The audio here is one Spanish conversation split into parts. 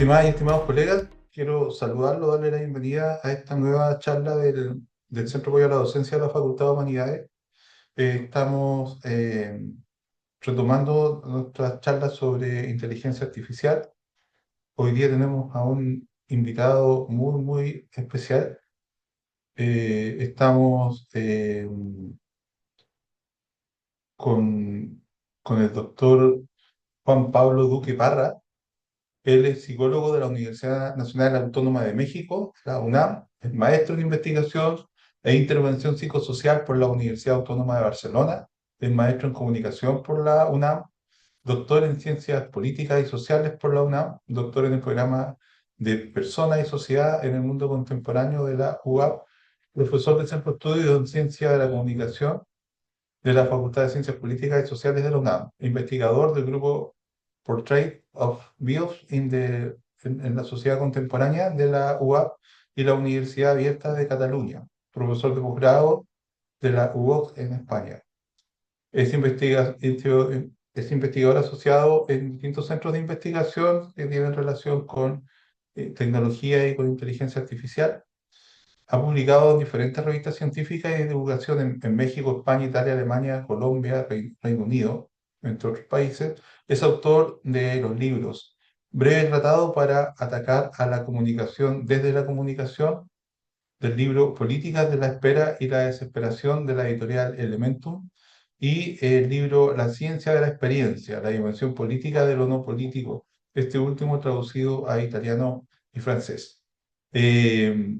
Estimadas y estimados colegas, quiero saludarlos, darle la bienvenida a esta nueva charla del Centro de Apoyo a la Docencia de la Facultad de Humanidades. Estamos retomando nuestras charlas sobre inteligencia artificial. Hoy día tenemos a un invitado muy, muy especial. Estamos con, con el doctor Juan Pablo Duque Parra. Él es psicólogo de la Universidad Nacional Autónoma de México, la UNAM, es maestro en investigación e intervención psicosocial por la Universidad Autónoma de Barcelona, es maestro en comunicación por la UNAM, doctor en ciencias políticas y sociales por la UNAM, doctor en el programa de Personas y Sociedad en el Mundo Contemporáneo de la UAP, profesor del Centro de Estudios en Ciencia de la Comunicación de la Facultad de Ciencias Políticas y Sociales de la UNAM, investigador del grupo Portrait of Bios en la Sociedad Contemporánea de la UAP y la Universidad Abierta de Cataluña, profesor de posgrado de la UOC en España. Es investigador asociado en distintos centros de investigación que tienen relación con tecnología y con inteligencia artificial. Ha publicado en diferentes revistas científicas y de divulgación en México, España, Italia, Alemania, Colombia, Reino Unido, entre otros países. Es autor de los libros Breve Tratado para atacar a la comunicación desde la comunicación, del libro Políticas de la Espera y la Desesperación de la editorial Elementum, y el libro La Ciencia de la Experiencia, la dimensión política de lo no político, este último traducido a italiano y francés. Eh,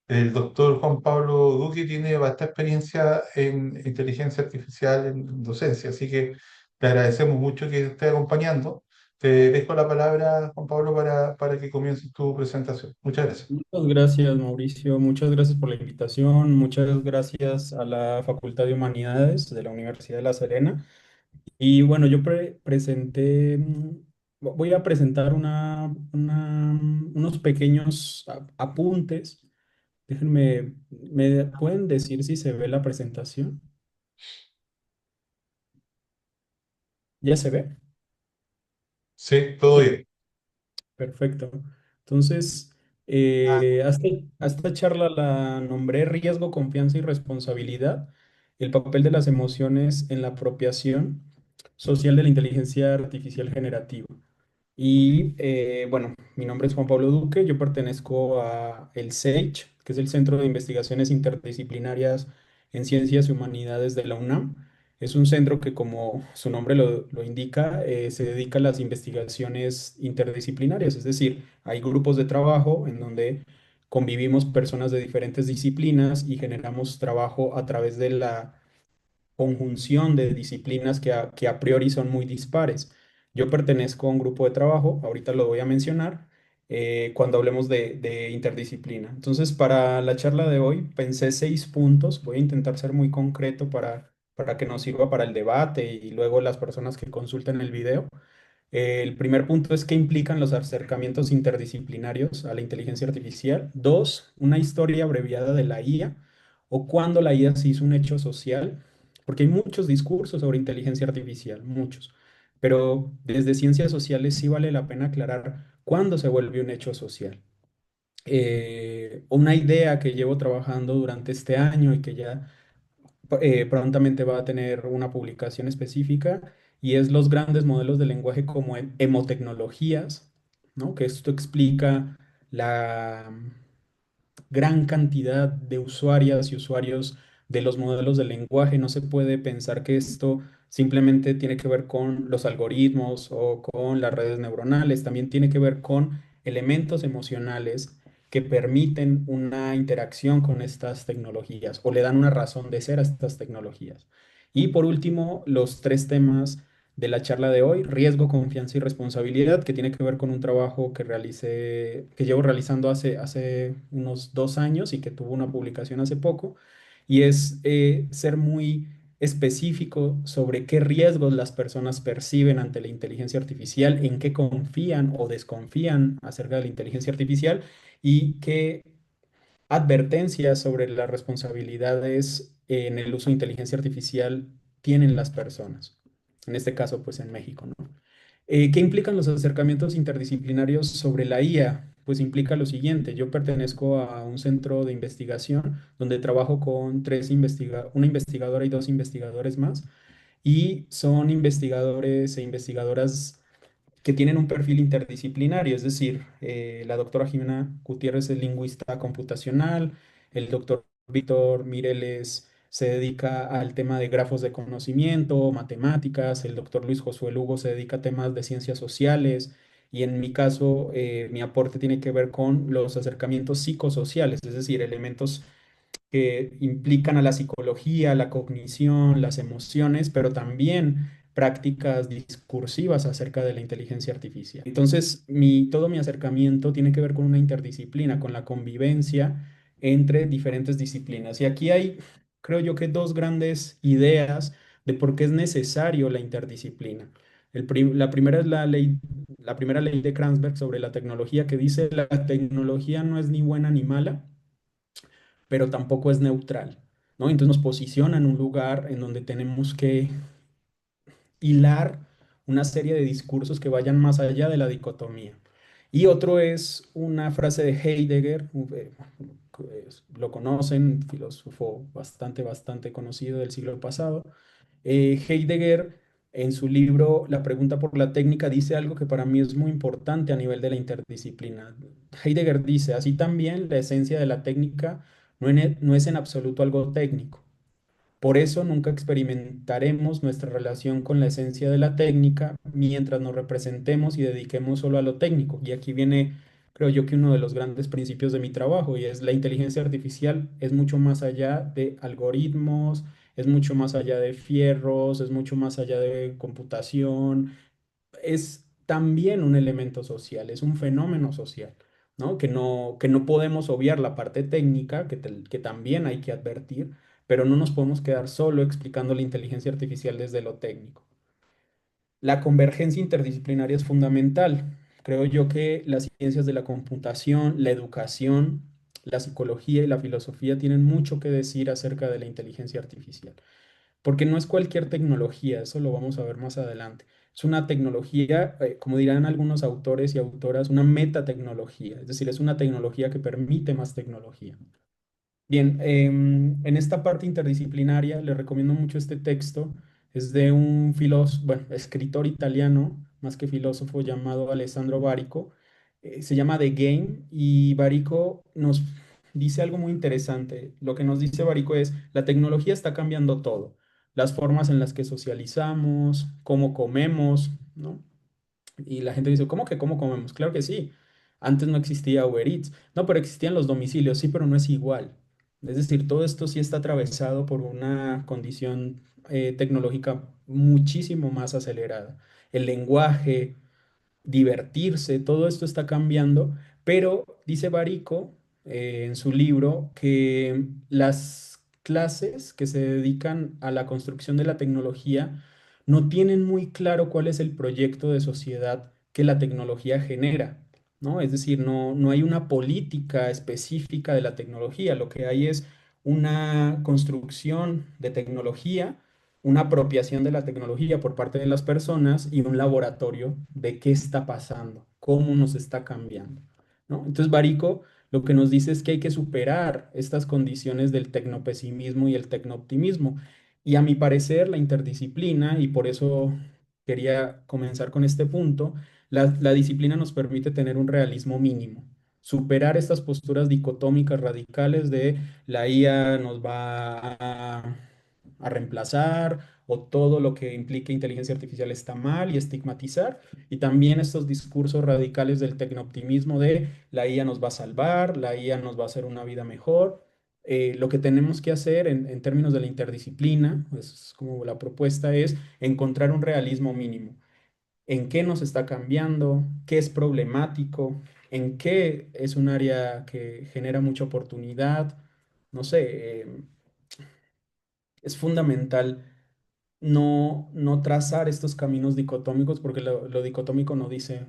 el doctor Juan Pablo Duque tiene bastante experiencia en inteligencia artificial en docencia, así que le agradecemos mucho que esté acompañando. Te dejo la palabra, Juan Pablo, para que comiences tu presentación. Muchas gracias. Muchas gracias, Mauricio. Muchas gracias por la invitación. Muchas gracias a la Facultad de Humanidades de la Universidad de La Serena. Y bueno, yo presenté, voy a presentar unos pequeños apuntes. Déjenme, ¿me pueden decir si se ve la presentación? ¿Ya se ve? Sí, todo Sí. bien. Perfecto. Entonces, a esta charla la nombré Riesgo, Confianza y Responsabilidad, el papel de las emociones en la apropiación social de la inteligencia artificial generativa. Y bueno, mi nombre es Juan Pablo Duque, yo pertenezco a el SAGE, que es el Centro de Investigaciones Interdisciplinarias en Ciencias y Humanidades de la UNAM. Es un centro que, como su nombre lo indica, se dedica a las investigaciones interdisciplinarias, es decir, hay grupos de trabajo en donde convivimos personas de diferentes disciplinas y generamos trabajo a través de la conjunción de disciplinas que a priori son muy dispares. Yo pertenezco a un grupo de trabajo, ahorita lo voy a mencionar, cuando hablemos de interdisciplina. Entonces, para la charla de hoy pensé 6 puntos, voy a intentar ser muy concreto para que nos sirva para el debate y luego las personas que consulten el video. El primer punto es qué implican los acercamientos interdisciplinarios a la inteligencia artificial. Dos, una historia abreviada de la IA o cuándo la IA se hizo un hecho social, porque hay muchos discursos sobre inteligencia artificial, muchos, pero desde ciencias sociales sí vale la pena aclarar cuándo se vuelve un hecho social. Una idea que llevo trabajando durante este año y que ya prontamente va a tener una publicación específica y es los grandes modelos de lenguaje como emotecnologías, ¿no? Que esto explica la gran cantidad de usuarias y usuarios de los modelos de lenguaje. No se puede pensar que esto simplemente tiene que ver con los algoritmos o con las redes neuronales, también tiene que ver con elementos emocionales que permiten una interacción con estas tecnologías o le dan una razón de ser a estas tecnologías. Y por último, los tres temas de la charla de hoy, riesgo, confianza y responsabilidad, que tiene que ver con un trabajo que llevo realizando hace unos 2 años y que tuvo una publicación hace poco, y es ser muy específico sobre qué riesgos las personas perciben ante la inteligencia artificial, en qué confían o desconfían acerca de la inteligencia artificial y qué advertencias sobre las responsabilidades en el uso de inteligencia artificial tienen las personas. En este caso, pues en México, ¿no? ¿Qué implican los acercamientos interdisciplinarios sobre la IA? Pues implica lo siguiente, yo pertenezco a un centro de investigación donde trabajo con una investigadora y dos investigadores más, y son investigadores e investigadoras que tienen un perfil interdisciplinario, es decir, la doctora Jimena Gutiérrez es lingüista computacional, el doctor Víctor Mireles se dedica al tema de grafos de conocimiento, matemáticas, el doctor Luis Josué Lugo se dedica a temas de ciencias sociales, y en mi caso, mi aporte tiene que ver con los acercamientos psicosociales, es decir, elementos que implican a la psicología, la cognición, las emociones, pero también prácticas discursivas acerca de la inteligencia artificial. Entonces, todo mi acercamiento tiene que ver con una interdisciplina, con la convivencia entre diferentes disciplinas. Y aquí hay, creo yo, que dos grandes ideas de por qué es necesario la interdisciplina. La primera es la primera ley de Kranzberg sobre la tecnología, que dice la tecnología no es ni buena ni mala, pero tampoco es neutral, ¿no? Entonces nos posiciona en un lugar en donde tenemos que hilar una serie de discursos que vayan más allá de la dicotomía. Y otro es una frase de Heidegger, lo conocen, filósofo bastante conocido del siglo pasado. Heidegger, en su libro La pregunta por la técnica, dice algo que para mí es muy importante a nivel de la interdisciplina. Heidegger dice, así también la esencia de la técnica no es en absoluto algo técnico. Por eso nunca experimentaremos nuestra relación con la esencia de la técnica mientras nos representemos y dediquemos solo a lo técnico. Y aquí viene, creo yo, que uno de los grandes principios de mi trabajo, y es la inteligencia artificial es mucho más allá de algoritmos, es mucho más allá de fierros, es mucho más allá de computación, es también un elemento social, es un fenómeno social, ¿no? Que no podemos obviar la parte técnica, que también hay que advertir, pero no nos podemos quedar solo explicando la inteligencia artificial desde lo técnico. La convergencia interdisciplinaria es fundamental. Creo yo que las ciencias de la computación, la educación, la psicología y la filosofía tienen mucho que decir acerca de la inteligencia artificial, porque no es cualquier tecnología, eso lo vamos a ver más adelante. Es una tecnología, como dirán algunos autores y autoras, una metatecnología, es decir, es una tecnología que permite más tecnología. Bien, en esta parte interdisciplinaria le recomiendo mucho este texto. Es de un filósofo, bueno, escritor italiano, más que filósofo, llamado Alessandro Barico. Se llama The Game, y Barico nos dice algo muy interesante. Lo que nos dice Barico es, la tecnología está cambiando todo. Las formas en las que socializamos, cómo comemos, ¿no? Y la gente dice, ¿cómo que cómo comemos? Claro que sí. Antes no existía Uber Eats. No, pero existían los domicilios, sí, pero no es igual. Es decir, todo esto sí está atravesado por una condición tecnológica muchísimo más acelerada. El lenguaje, divertirse, todo esto está cambiando, pero dice Barico en su libro que las clases que se dedican a la construcción de la tecnología no tienen muy claro cuál es el proyecto de sociedad que la tecnología genera, ¿no? Es decir, no hay una política específica de la tecnología, lo que hay es una construcción de tecnología, una apropiación de la tecnología por parte de las personas y un laboratorio de qué está pasando, cómo nos está cambiando, ¿no? Entonces, Barico lo que nos dice es que hay que superar estas condiciones del tecnopesimismo y el tecnooptimismo. Y a mi parecer, la interdisciplina, y por eso quería comenzar con este punto, la disciplina nos permite tener un realismo mínimo, superar estas posturas dicotómicas radicales de la IA nos va a reemplazar, o todo lo que implique inteligencia artificial está mal, y estigmatizar, y también estos discursos radicales del tecnooptimismo de la IA nos va a salvar, la IA nos va a hacer una vida mejor. Lo que tenemos que hacer en términos de la interdisciplina, pues, es como la propuesta es encontrar un realismo mínimo. ¿En qué nos está cambiando? ¿Qué es problemático? ¿En qué es un área que genera mucha oportunidad? No sé, es fundamental no trazar estos caminos dicotómicos, porque lo dicotómico no dice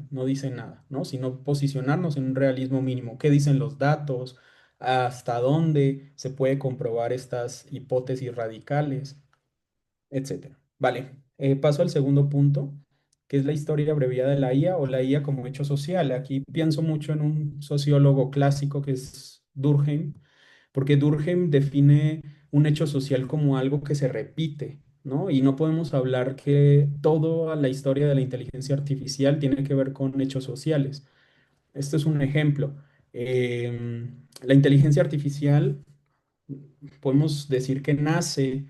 nada, ¿no? Sino posicionarnos en un realismo mínimo. ¿Qué dicen los datos? ¿Hasta dónde se puede comprobar estas hipótesis radicales? Etcétera. Vale, paso al segundo punto. que es la historia abreviada de la IA o la IA como hecho social. Aquí pienso mucho en un sociólogo clásico que es Durkheim, porque Durkheim define un hecho social como algo que se repite, ¿no? Y no podemos hablar que toda la historia de la inteligencia artificial tiene que ver con hechos sociales. Este es un ejemplo. La inteligencia artificial podemos decir que nace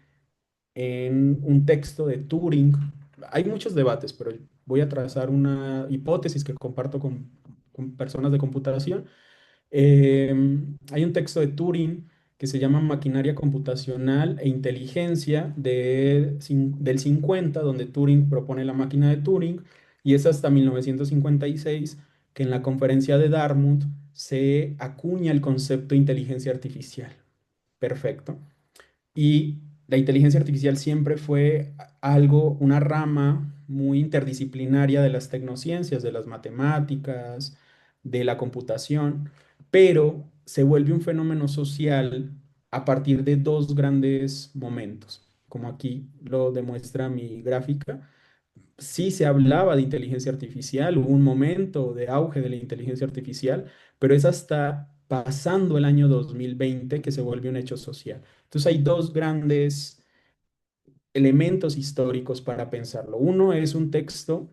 en un texto de Turing. Hay muchos debates, pero voy a trazar una hipótesis que comparto con personas de computación. Hay un texto de Turing que se llama Maquinaria Computacional e Inteligencia del 50, donde Turing propone la máquina de Turing, y es hasta 1956 que en la conferencia de Dartmouth se acuña el concepto de inteligencia artificial. Perfecto. Y la inteligencia artificial siempre fue algo, una rama muy interdisciplinaria de las tecnociencias, de las matemáticas, de la computación, pero se vuelve un fenómeno social a partir de dos grandes momentos, como aquí lo demuestra mi gráfica. Sí se hablaba de inteligencia artificial, hubo un momento de auge de la inteligencia artificial, pero es hasta pasando el año 2020 que se vuelve un hecho social. Entonces hay dos grandes elementos históricos para pensarlo. Uno es un texto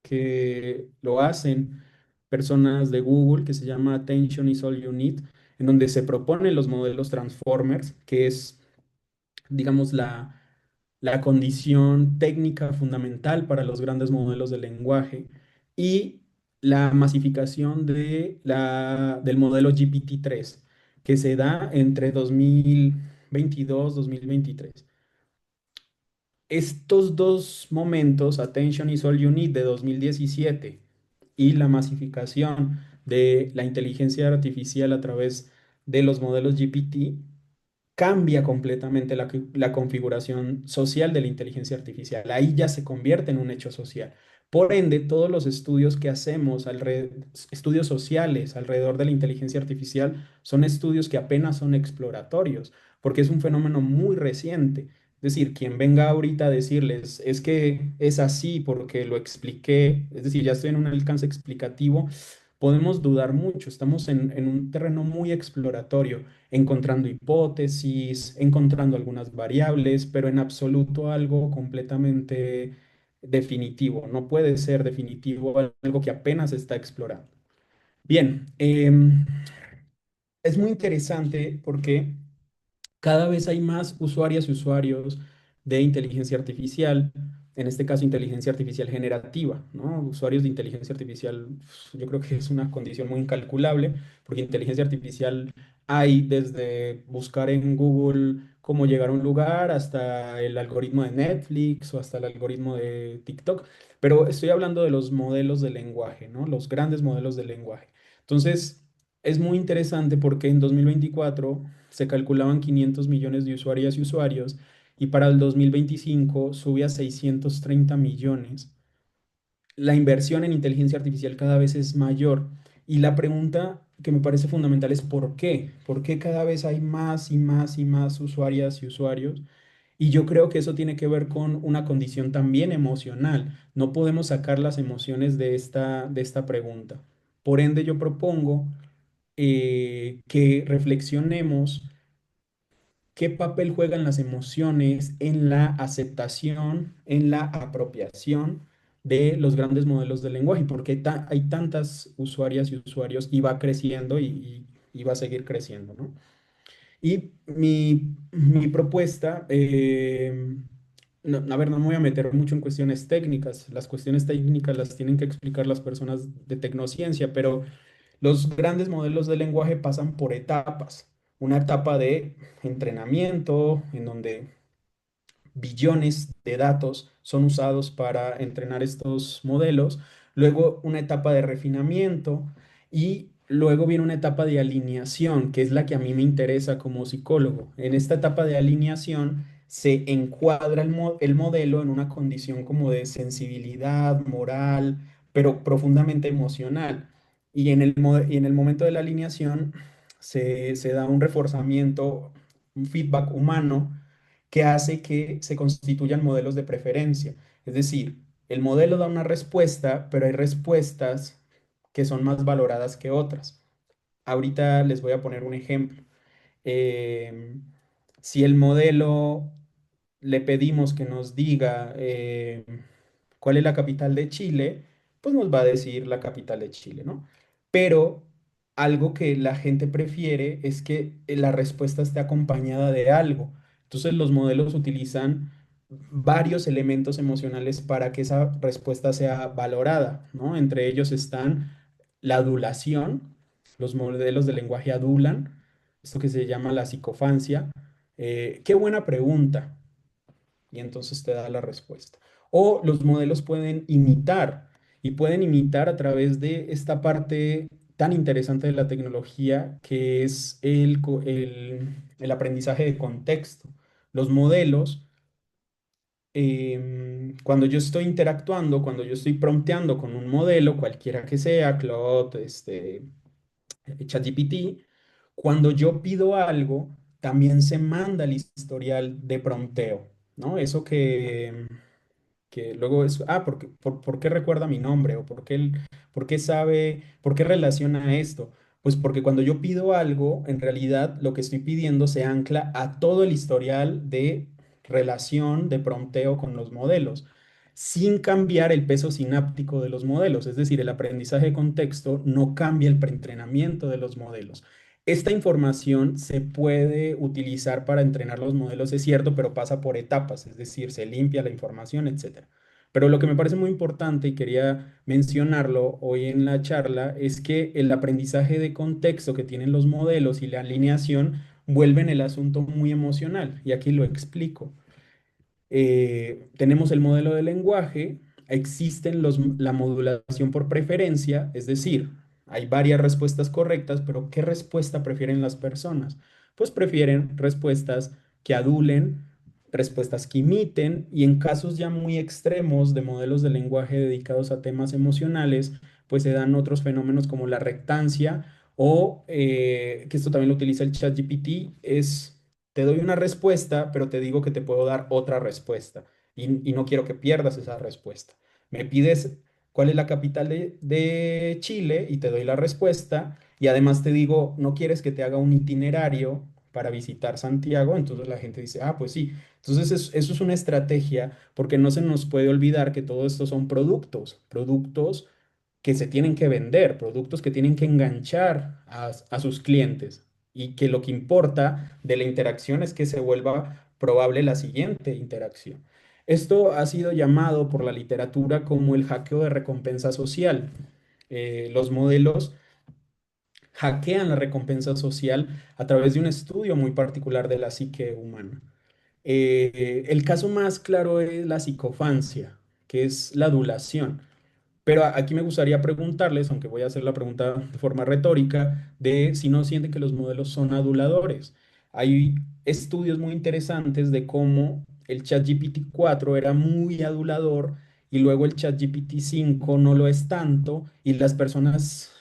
que lo hacen personas de Google que se llama Attention is All You Need, en donde se proponen los modelos Transformers, que es, digamos, la condición técnica fundamental para los grandes modelos de lenguaje, y la masificación del modelo GPT-3 que se da entre 2022 2023. Estos dos momentos, Attention is All You Need de 2017 y la masificación de la inteligencia artificial a través de los modelos GPT, cambia completamente la configuración social de la inteligencia artificial. Ahí ya se convierte en un hecho social. Por ende, todos los estudios que hacemos, estudios sociales alrededor de la inteligencia artificial, son estudios que apenas son exploratorios, porque es un fenómeno muy reciente. Es decir, quien venga ahorita a decirles, es que es así porque lo expliqué, es decir, ya estoy en un alcance explicativo, podemos dudar mucho. Estamos en un terreno muy exploratorio, encontrando hipótesis, encontrando algunas variables, pero en absoluto algo completamente definitivo. No puede ser definitivo algo que apenas se está explorando. Bien, es muy interesante porque cada vez hay más usuarias y usuarios de inteligencia artificial, en este caso inteligencia artificial generativa, ¿no? Usuarios de inteligencia artificial, yo creo que es una condición muy incalculable, porque inteligencia artificial hay desde buscar en Google cómo llegar a un lugar hasta el algoritmo de Netflix o hasta el algoritmo de TikTok, pero estoy hablando de los modelos de lenguaje, ¿no? Los grandes modelos de lenguaje. Entonces, es muy interesante porque en 2024 se calculaban 500 millones de usuarias y usuarios, y para el 2025 sube a 630 millones. La inversión en inteligencia artificial cada vez es mayor, y la pregunta que me parece fundamental es ¿por qué? ¿Por qué cada vez hay más y más y más usuarias y usuarios? Y yo creo que eso tiene que ver con una condición también emocional. No podemos sacar las emociones de esta pregunta. Por ende, yo propongo que reflexionemos qué papel juegan las emociones en la aceptación, en la apropiación de los grandes modelos de lenguaje, porque hay tantas usuarias y usuarios y va creciendo y va a seguir creciendo, ¿no? Y mi propuesta, a ver, no me voy a meter mucho en cuestiones técnicas, las cuestiones técnicas las tienen que explicar las personas de tecnociencia, pero los grandes modelos de lenguaje pasan por etapas. Una etapa de entrenamiento, en donde billones de datos son usados para entrenar estos modelos. Luego una etapa de refinamiento, y luego viene una etapa de alineación, que es la que a mí me interesa como psicólogo. En esta etapa de alineación se encuadra el modelo en una condición como de sensibilidad, moral, pero profundamente emocional. Y en el momento de la alineación se da un reforzamiento, un feedback humano que hace que se constituyan modelos de preferencia. Es decir, El modelo da una respuesta, pero hay respuestas que son más valoradas que otras. Ahorita les voy a poner un ejemplo. Em, si el modelo le pedimos que nos diga cuál es la capital de Chile, pues nos va a decir la capital de Chile, ¿no? Pero algo que la gente prefiere es que la respuesta esté acompañada de algo. Entonces los modelos utilizan varios elementos emocionales para que esa respuesta sea valorada, ¿no? Entre ellos están la adulación, los modelos de lenguaje adulan, esto que se llama la psicofancia. Qué buena pregunta, y entonces te da la respuesta. O los modelos pueden imitar y pueden imitar a través de esta parte tan interesante de la tecnología que es el aprendizaje de contexto. Los modelos, cuando yo estoy interactuando, cuando yo estoy prompteando con un modelo, cualquiera que sea, Claude, ChatGPT, cuando yo pido algo, también se manda el historial de prompteo, ¿no? Eso que luego es, ¿por qué recuerda mi nombre? ¿O por qué sabe, por qué relaciona esto? Pues porque cuando yo pido algo, en realidad lo que estoy pidiendo se ancla a todo el historial de relación, de prompteo con los modelos, sin cambiar el peso sináptico de los modelos. Es decir, el aprendizaje de contexto no cambia el preentrenamiento de los modelos. Esta información se puede utilizar para entrenar los modelos, es cierto, pero pasa por etapas, es decir, se limpia la información, etcétera. Pero lo que me parece muy importante y quería mencionarlo hoy en la charla es que el aprendizaje de contexto que tienen los modelos y la alineación vuelven el asunto muy emocional. Y aquí lo explico. Tenemos el modelo de lenguaje, existen la modulación por preferencia, es decir, hay varias respuestas correctas, pero ¿qué respuesta prefieren las personas? Pues prefieren respuestas que adulen, respuestas que imiten, y en casos ya muy extremos de modelos de lenguaje dedicados a temas emocionales, pues se dan otros fenómenos como la rectancia o que esto también lo utiliza el ChatGPT, es te doy una respuesta, pero te digo que te puedo dar otra respuesta y no quiero que pierdas esa respuesta. Me pides cuál es la capital de Chile y te doy la respuesta y además te digo, no quieres que te haga un itinerario para visitar Santiago, entonces la gente dice, ah, pues sí. Entonces eso es una estrategia porque no se nos puede olvidar que todo esto son productos, productos que se tienen que vender, productos que tienen que enganchar a sus clientes y que lo que importa de la interacción es que se vuelva probable la siguiente interacción. Esto ha sido llamado por la literatura como el hackeo de recompensa social. Los modelos hackean la recompensa social a través de un estudio muy particular de la psique humana. El caso más claro es la psicofancia, que es la adulación. Pero aquí me gustaría preguntarles, aunque voy a hacer la pregunta de forma retórica, de si no sienten que los modelos son aduladores. Hay estudios muy interesantes de cómo el ChatGPT 4 era muy adulador y luego el ChatGPT 5 no lo es tanto y las personas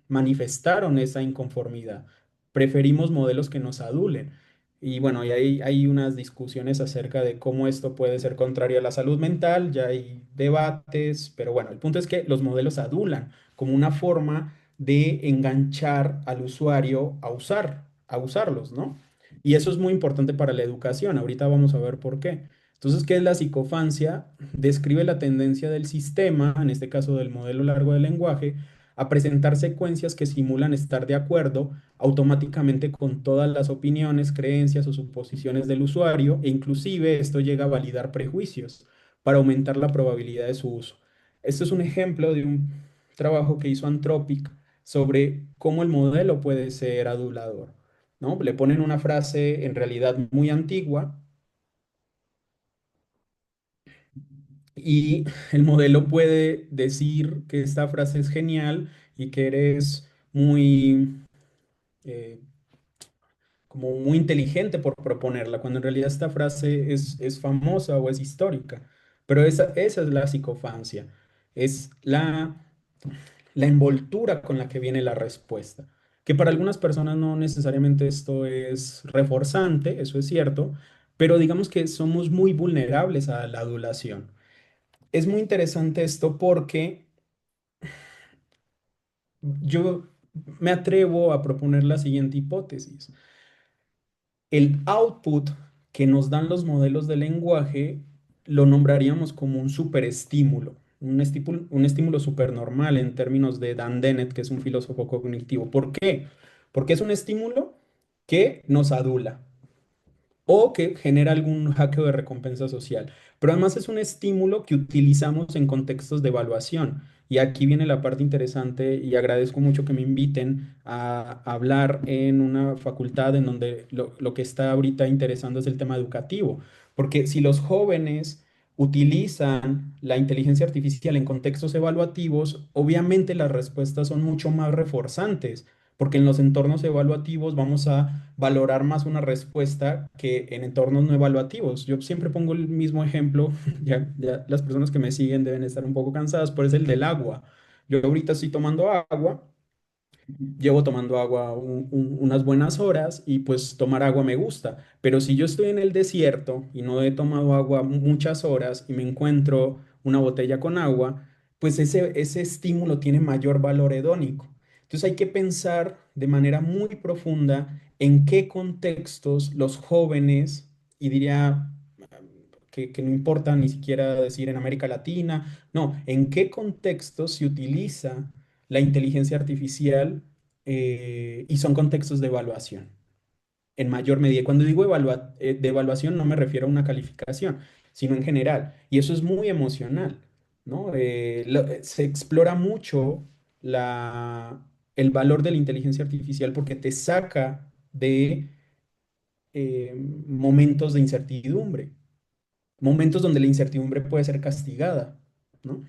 manifestaron esa inconformidad. Preferimos modelos que nos adulen. Y bueno, y hay unas discusiones acerca de cómo esto puede ser contrario a la salud mental, ya hay debates, pero bueno, el punto es que los modelos adulan como una forma de enganchar al usuario a usarlos, ¿no? Y eso es muy importante para la educación, ahorita vamos a ver por qué. Entonces, ¿qué es la psicofancia? Describe la tendencia del sistema, en este caso del modelo largo de lenguaje, a presentar secuencias que simulan estar de acuerdo automáticamente con todas las opiniones, creencias o suposiciones del usuario e inclusive esto llega a validar prejuicios para aumentar la probabilidad de su uso. Esto es un ejemplo de un trabajo que hizo Anthropic sobre cómo el modelo puede ser adulador, ¿no? Le ponen una frase en realidad muy antigua y el modelo puede decir que esta frase es genial y que eres muy eh, como muy inteligente por proponerla, cuando en realidad esta frase es famosa o es histórica. Pero esa es la psicofancia, es la envoltura con la que viene la respuesta. Que para algunas personas no necesariamente esto es reforzante, eso es cierto, pero digamos que somos muy vulnerables a la adulación. es muy interesante esto porque yo me atrevo a proponer la siguiente hipótesis. El output que nos dan los modelos de lenguaje lo nombraríamos como un superestímulo, un estímulo supernormal en términos de Dan Dennett, que es un filósofo cognitivo. ¿Por qué? Porque es un estímulo que nos adula o que genera algún hackeo de recompensa social. Pero además es un estímulo que utilizamos en contextos de evaluación. Y aquí viene la parte interesante y agradezco mucho que me inviten a hablar en una facultad en donde lo que está ahorita interesando es el tema educativo. Porque si los jóvenes utilizan la inteligencia artificial en contextos evaluativos, obviamente las respuestas son mucho más reforzantes porque en los entornos evaluativos vamos a valorar más una respuesta que en entornos no evaluativos. Yo siempre pongo el mismo ejemplo, ya las personas que me siguen deben estar un poco cansadas, pero es el del agua. Yo ahorita estoy tomando agua, llevo tomando agua unas buenas horas y pues tomar agua me gusta, pero si yo estoy en el desierto y no he tomado agua muchas horas y me encuentro una botella con agua, pues ese estímulo tiene mayor valor hedónico. Entonces hay que pensar de manera muy profunda en qué contextos los jóvenes, y diría que no importa ni siquiera decir en América Latina, no, en qué contextos se utiliza la inteligencia artificial y son contextos de evaluación en mayor medida. Y cuando digo de evaluación no me refiero a una calificación, sino en general. Y eso es muy emocional, ¿no? Se explora mucho la, el valor de la inteligencia artificial porque te saca de momentos de incertidumbre, momentos donde la incertidumbre puede ser castigada, ¿no?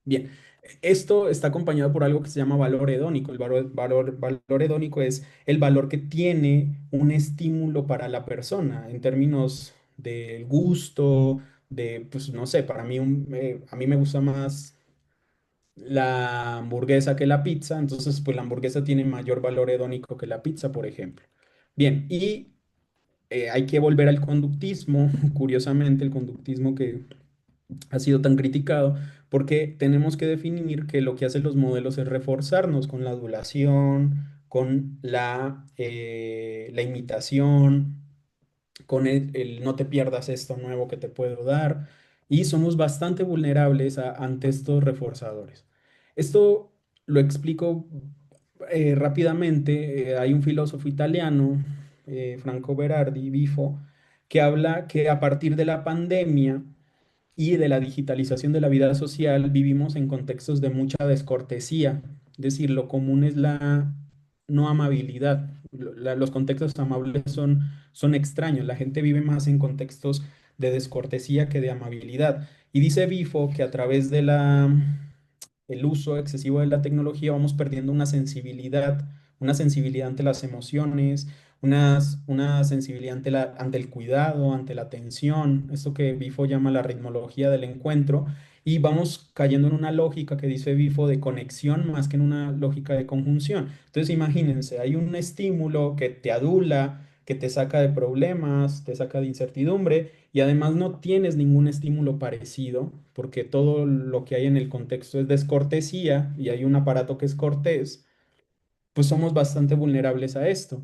Bien, esto está acompañado por algo que se llama valor hedónico. El valor hedónico es el valor que tiene un estímulo para la persona en términos del gusto, de, pues no sé, para mí, a mí me gusta más la hamburguesa que la pizza, entonces pues la hamburguesa tiene mayor valor hedónico que la pizza, por ejemplo. Bien, y hay que volver al conductismo, curiosamente, el conductismo que ha sido tan criticado porque tenemos que definir que lo que hacen los modelos es reforzarnos con la adulación, con la imitación, con el no te pierdas esto nuevo que te puedo dar, y somos bastante vulnerables ante estos reforzadores. Esto lo explico rápidamente. Hay un filósofo italiano, Franco Berardi, Bifo, que habla que a partir de la pandemia, y de la digitalización de la vida social, vivimos en contextos de mucha descortesía. Es decir, lo común es la no amabilidad. Los contextos amables son extraños. La gente vive más en contextos de descortesía que de amabilidad. Y dice Bifo que a través de el uso excesivo de la tecnología vamos perdiendo una sensibilidad ante las emociones, una sensibilidad ante el cuidado, ante la atención, esto que Bifo llama la ritmología del encuentro, y vamos cayendo en una lógica que dice Bifo de conexión más que en una lógica de conjunción. Entonces imagínense, hay un estímulo que te adula, que te saca de problemas, te saca de incertidumbre, y además no tienes ningún estímulo parecido, porque todo lo que hay en el contexto es descortesía y hay un aparato que es cortés, pues somos bastante vulnerables a esto.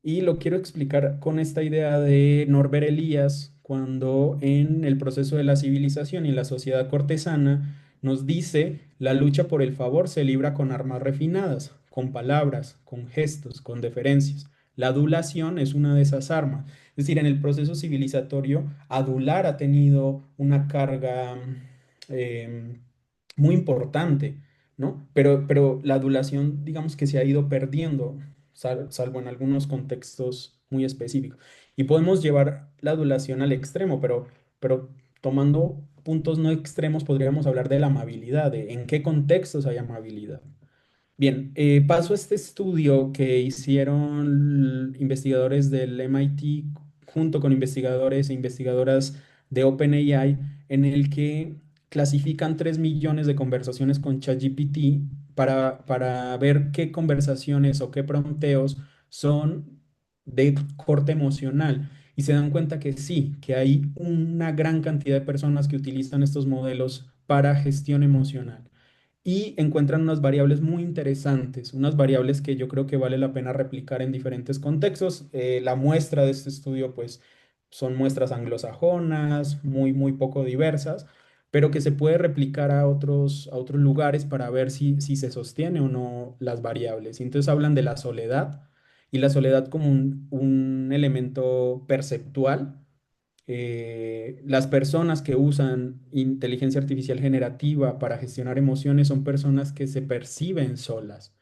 Y lo quiero explicar con esta idea de Norbert Elias, cuando en el proceso de la civilización y la sociedad cortesana nos dice, la lucha por el favor se libra con armas refinadas, con palabras, con gestos, con deferencias. La adulación es una de esas armas. Es decir, en el proceso civilizatorio, adular ha tenido una carga em, muy importante, ¿no? Pero la adulación, digamos que se ha ido perdiendo, salvo en algunos contextos muy específicos. Y podemos llevar la adulación al extremo, pero tomando puntos no extremos, podríamos hablar de la amabilidad, de en qué contextos hay amabilidad. Bien, paso a este estudio que hicieron investigadores del MIT junto con investigadores e investigadoras de OpenAI, en el que clasifican 3 millones de conversaciones con ChatGPT para ver qué conversaciones o qué prompteos son de corte emocional. y se dan cuenta que sí, que hay una gran cantidad de personas que utilizan estos modelos para gestión emocional y encuentran unas variables muy interesantes, unas variables que yo creo que vale la pena replicar en diferentes contextos. La muestra de este estudio, pues, son muestras anglosajonas, muy poco diversas, pero que se puede replicar a otros lugares para ver si se sostiene o no las variables. Y entonces hablan de la soledad y la soledad como un elemento perceptual. Las personas que usan inteligencia artificial generativa para gestionar emociones son personas que se perciben solas.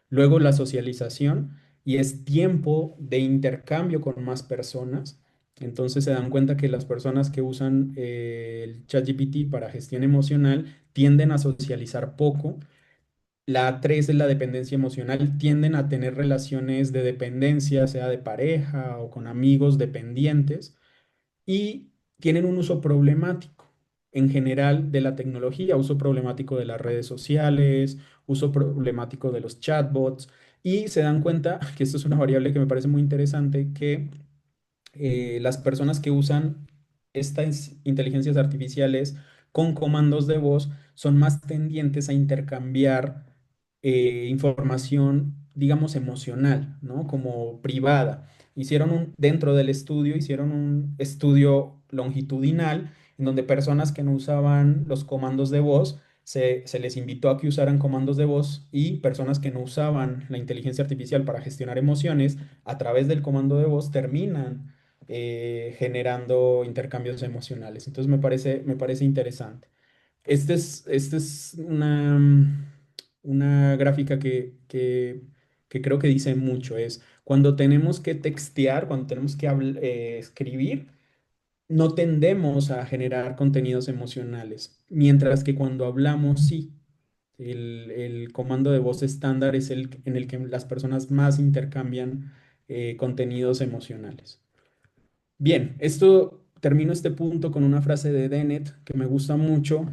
Luego la socialización y es tiempo de intercambio con más personas. Entonces se dan cuenta que las personas que usan el ChatGPT para gestión emocional tienden a socializar poco. La 3 es la dependencia emocional, tienden a tener relaciones de dependencia, sea de pareja o con amigos dependientes y tienen un uso problemático en general de la tecnología, uso problemático de las redes sociales, uso problemático de los chatbots y se dan cuenta que esto es una variable que me parece muy interesante, que las personas que usan estas inteligencias artificiales con comandos de voz son más tendientes a intercambiar información, digamos, emocional, ¿no? Como privada. Dentro del estudio, hicieron un estudio longitudinal en donde personas que no usaban los comandos de voz, se les invitó a que usaran comandos de voz y personas que no usaban la inteligencia artificial para gestionar emociones, a través del comando de voz terminan generando intercambios emocionales. Entonces me parece interesante. Esta es una gráfica que creo que dice mucho. Es cuando tenemos que textear, cuando tenemos que escribir, no tendemos a generar contenidos emocionales, mientras que cuando hablamos, sí. El comando de voz estándar es el en el que las personas más intercambian contenidos emocionales. Bien, esto termino este punto con una frase de Dennett que me gusta mucho.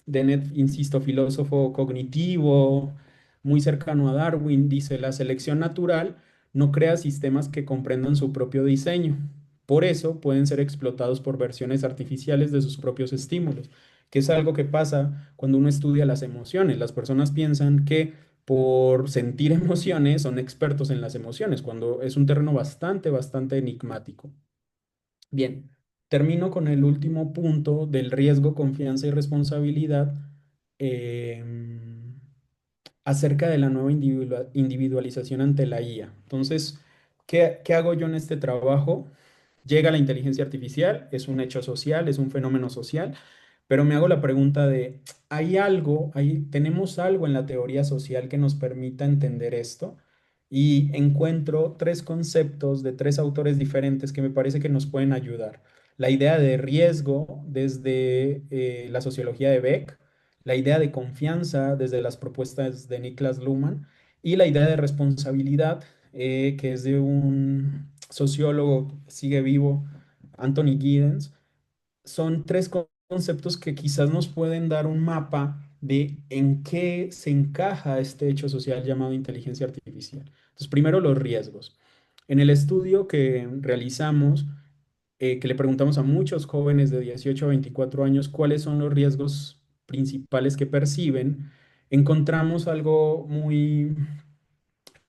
Dennett, insisto, filósofo cognitivo, muy cercano a Darwin, dice, la selección natural no crea sistemas que comprendan su propio diseño. Por eso pueden ser explotados por versiones artificiales de sus propios estímulos, que es algo que pasa cuando uno estudia las emociones. Las personas piensan que por sentir emociones son expertos en las emociones, cuando es un terreno bastante enigmático. Bien, termino con el último punto del riesgo, confianza y responsabilidad em, acerca de la nueva individualización ante la IA. Entonces, ¿qué hago yo en este trabajo? Llega la inteligencia artificial, es un hecho social, es un fenómeno social, pero me hago la pregunta de, tenemos algo en la teoría social que nos permita entender esto? Y encuentro tres conceptos de tres autores diferentes que me parece que nos pueden ayudar. La idea de riesgo desde la sociología de Beck, la idea de confianza desde las propuestas de Niklas Luhmann y la idea de responsabilidad, que es de un sociólogo que sigue vivo, Anthony Giddens. Son tres conceptos que quizás nos pueden dar un mapa de en qué se encaja este hecho social llamado inteligencia artificial. Entonces, primero los riesgos. En el estudio que realizamos, que le preguntamos a muchos jóvenes de 18 a 24 años cuáles son los riesgos principales que perciben, encontramos algo muy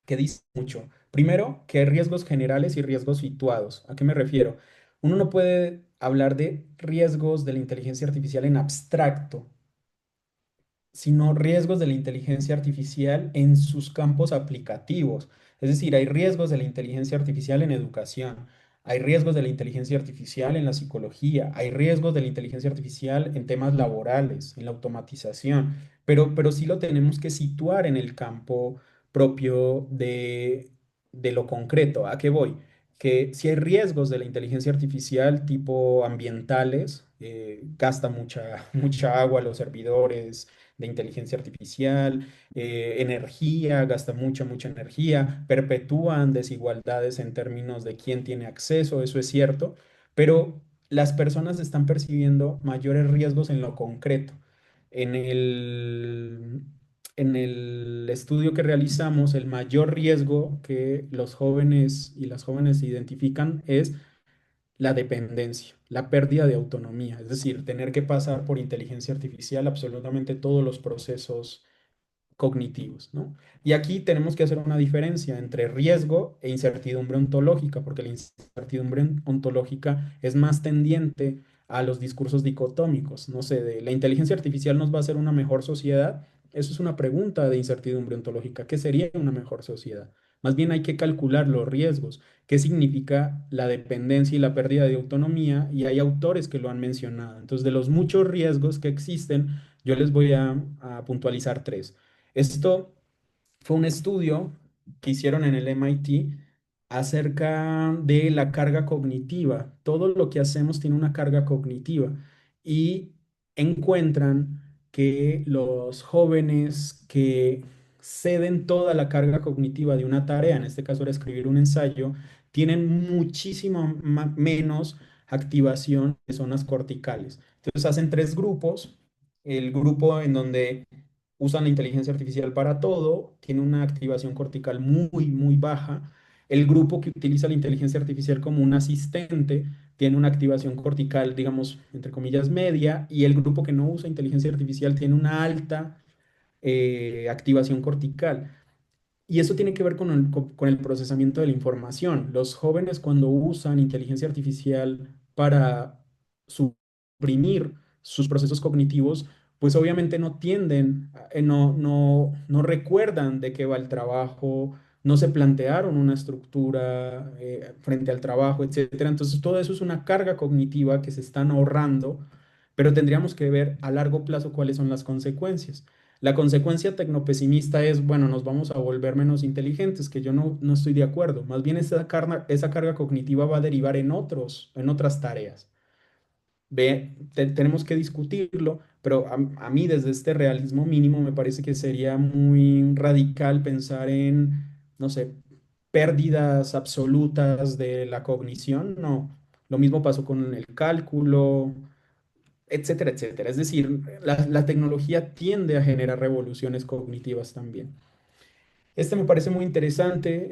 que dice mucho. Primero, que hay riesgos generales y riesgos situados. ¿A qué me refiero? Uno no puede hablar de riesgos de la inteligencia artificial en abstracto, sino riesgos de la inteligencia artificial en sus campos aplicativos. Es decir, hay riesgos de la inteligencia artificial en educación, hay riesgos de la inteligencia artificial en la psicología, hay riesgos de la inteligencia artificial en temas laborales, en la automatización, pero sí lo tenemos que situar en el campo propio de lo concreto. ¿A qué voy? Que si hay riesgos de la inteligencia artificial tipo ambientales, gasta mucha agua los servidores de inteligencia artificial, energía, gasta mucha energía, perpetúan desigualdades en términos de quién tiene acceso, eso es cierto, pero las personas están percibiendo mayores riesgos en lo concreto. En en el estudio que realizamos, el mayor riesgo que los jóvenes y las jóvenes identifican es la dependencia, la pérdida de autonomía, es decir, tener que pasar por inteligencia artificial absolutamente todos los procesos cognitivos, ¿no? Y aquí tenemos que hacer una diferencia entre riesgo e incertidumbre ontológica, porque la incertidumbre ontológica es más tendiente a los discursos dicotómicos, no sé, de la inteligencia artificial nos va a hacer una mejor sociedad. Eso es una pregunta de incertidumbre ontológica. ¿Qué sería una mejor sociedad? Más bien hay que calcular los riesgos, qué significa la dependencia y la pérdida de autonomía, y hay autores que lo han mencionado. Entonces, de los muchos riesgos que existen, yo les voy a puntualizar tres. Esto fue un estudio que hicieron en el MIT acerca de la carga cognitiva. Todo lo que hacemos tiene una carga cognitiva y encuentran que los jóvenes que ceden toda la carga cognitiva de una tarea, en este caso era escribir un ensayo, tienen muchísimo menos activación de zonas corticales. Entonces hacen tres grupos. El grupo en donde usan la inteligencia artificial para todo, tiene una activación cortical muy, muy baja. El grupo que utiliza la inteligencia artificial como un asistente tiene una activación cortical, digamos, entre comillas, media, y el grupo que no usa inteligencia artificial tiene una alta activación cortical. Y eso tiene que ver con el procesamiento de la información. Los jóvenes cuando usan inteligencia artificial para suprimir sus procesos cognitivos, pues obviamente no tienden, no recuerdan de qué va el trabajo, no se plantearon una estructura frente al trabajo, etcétera. Entonces todo eso es una carga cognitiva que se están ahorrando, pero tendríamos que ver a largo plazo cuáles son las consecuencias. La consecuencia tecnopesimista es, bueno, nos vamos a volver menos inteligentes, que yo no estoy de acuerdo. Más bien esa carga cognitiva va a derivar en otras tareas. Tenemos que discutirlo, pero a mí desde este realismo mínimo me parece que sería muy radical pensar en, no sé, pérdidas absolutas de la cognición. No, lo mismo pasó con el cálculo, etcétera, etcétera. Es decir, la tecnología tiende a generar revoluciones cognitivas también. Este me parece muy interesante,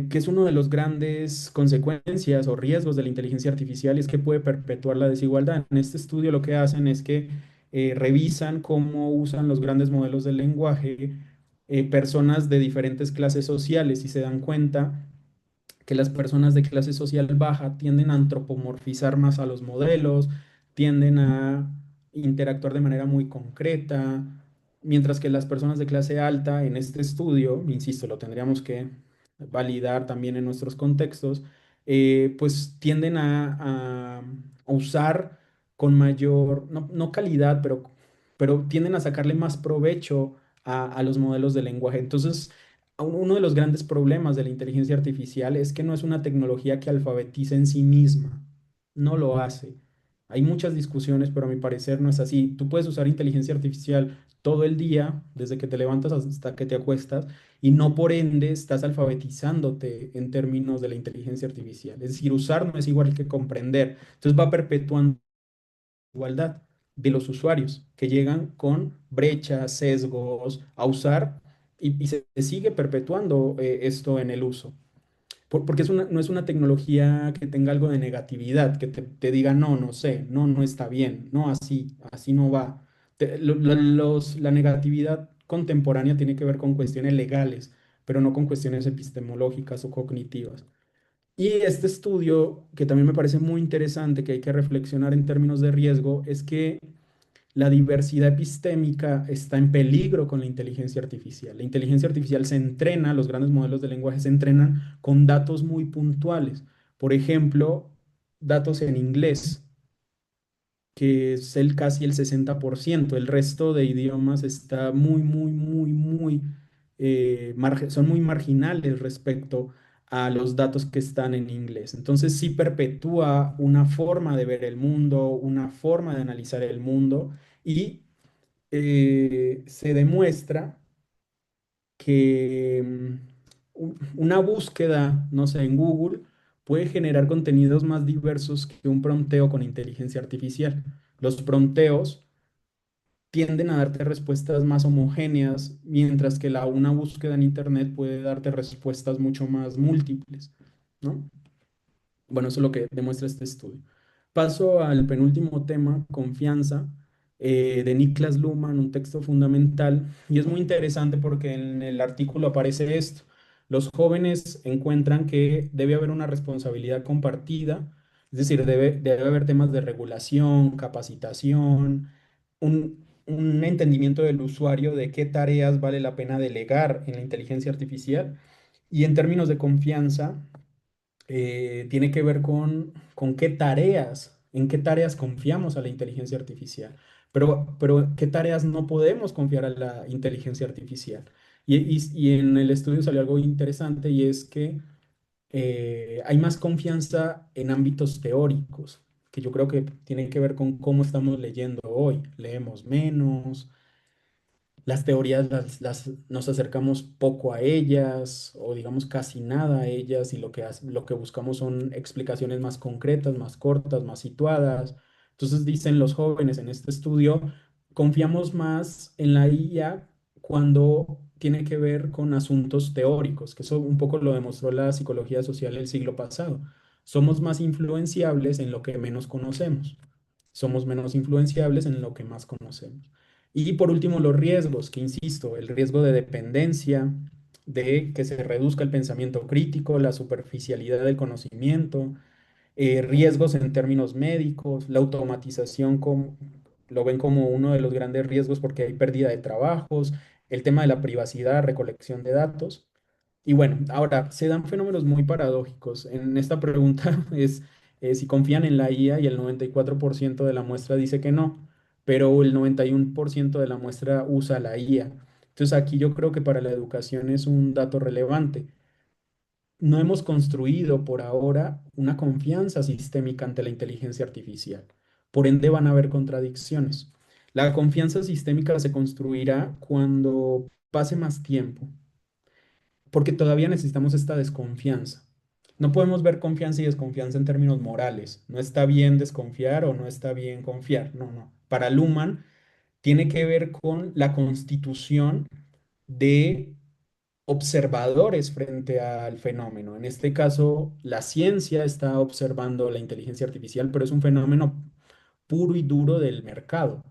que es uno de los grandes consecuencias o riesgos de la inteligencia artificial, es que puede perpetuar la desigualdad. En este estudio lo que hacen es que revisan cómo usan los grandes modelos del lenguaje personas de diferentes clases sociales y se dan cuenta que las personas de clase social baja tienden a antropomorfizar más a los modelos, tienden a interactuar de manera muy concreta, mientras que las personas de clase alta en este estudio, insisto, lo tendríamos que validar también en nuestros contextos, pues tienden a usar con mayor, no calidad, pero tienden a sacarle más provecho a los modelos de lenguaje. Entonces, uno de los grandes problemas de la inteligencia artificial es que no es una tecnología que alfabetice en sí misma, no lo hace. Hay muchas discusiones, pero a mi parecer no es así. Tú puedes usar inteligencia artificial todo el día, desde que te levantas hasta que te acuestas, y no por ende estás alfabetizándote en términos de la inteligencia artificial. Es decir, usar no es igual que comprender. Entonces va perpetuando igualdad de los usuarios que llegan con brechas, sesgos a usar y se sigue perpetuando esto en el uso. Porque no es una tecnología que tenga algo de negatividad, que te diga, no, no sé, no está bien, no, así no va. La negatividad contemporánea tiene que ver con cuestiones legales, pero no con cuestiones epistemológicas o cognitivas. Y este estudio, que también me parece muy interesante, que hay que reflexionar en términos de riesgo, es que la diversidad epistémica está en peligro con la inteligencia artificial. La inteligencia artificial se entrena, los grandes modelos de lenguaje se entrenan con datos muy puntuales. Por ejemplo, datos en inglés, que es casi el 60%. El resto de idiomas está muy, son muy marginales respecto a los datos que están en inglés. Entonces sí perpetúa una forma de ver el mundo, una forma de analizar el mundo y se demuestra que una búsqueda, no sé, en Google puede generar contenidos más diversos que un prompteo con inteligencia artificial. Los prompteos tienden a darte respuestas más homogéneas, mientras que una búsqueda en Internet puede darte respuestas mucho más múltiples, ¿no? Bueno, eso es lo que demuestra este estudio. Paso al penúltimo tema, confianza, de Niklas Luhmann, un texto fundamental, y es muy interesante porque en el artículo aparece esto. Los jóvenes encuentran que debe haber una responsabilidad compartida, es decir, debe haber temas de regulación, capacitación, un entendimiento del usuario de qué tareas vale la pena delegar en la inteligencia artificial, y en términos de confianza tiene que ver con qué tareas, en qué tareas confiamos a la inteligencia artificial, pero qué tareas no podemos confiar a la inteligencia artificial. Y en el estudio salió algo interesante y es que hay más confianza en ámbitos teóricos, que yo creo que tienen que ver con cómo estamos leyendo hoy. Leemos menos, las teorías nos acercamos poco a ellas o digamos casi nada a ellas y lo que buscamos son explicaciones más concretas, más cortas, más situadas. Entonces dicen los jóvenes en este estudio, confiamos más en la IA cuando tiene que ver con asuntos teóricos, que eso un poco lo demostró la psicología social el siglo pasado. Somos más influenciables en lo que menos conocemos. Somos menos influenciables en lo que más conocemos. Y por último, los riesgos, que insisto, el riesgo de dependencia, de que se reduzca el pensamiento crítico, la superficialidad del conocimiento, riesgos en términos médicos, la automatización lo ven como uno de los grandes riesgos porque hay pérdida de trabajos, el tema de la privacidad, recolección de datos. Y bueno, ahora se dan fenómenos muy paradójicos. En esta pregunta es si confían en la IA y el 94% de la muestra dice que no, pero el 91% de la muestra usa la IA. Entonces aquí yo creo que para la educación es un dato relevante. No hemos construido por ahora una confianza sistémica ante la inteligencia artificial. Por ende van a haber contradicciones. La confianza sistémica se construirá cuando pase más tiempo porque todavía necesitamos esta desconfianza. No podemos ver confianza y desconfianza en términos morales. No está bien desconfiar o no está bien confiar. No, no. Para Luhmann tiene que ver con la constitución de observadores frente al fenómeno. En este caso, la ciencia está observando la inteligencia artificial, pero es un fenómeno puro y duro del mercado.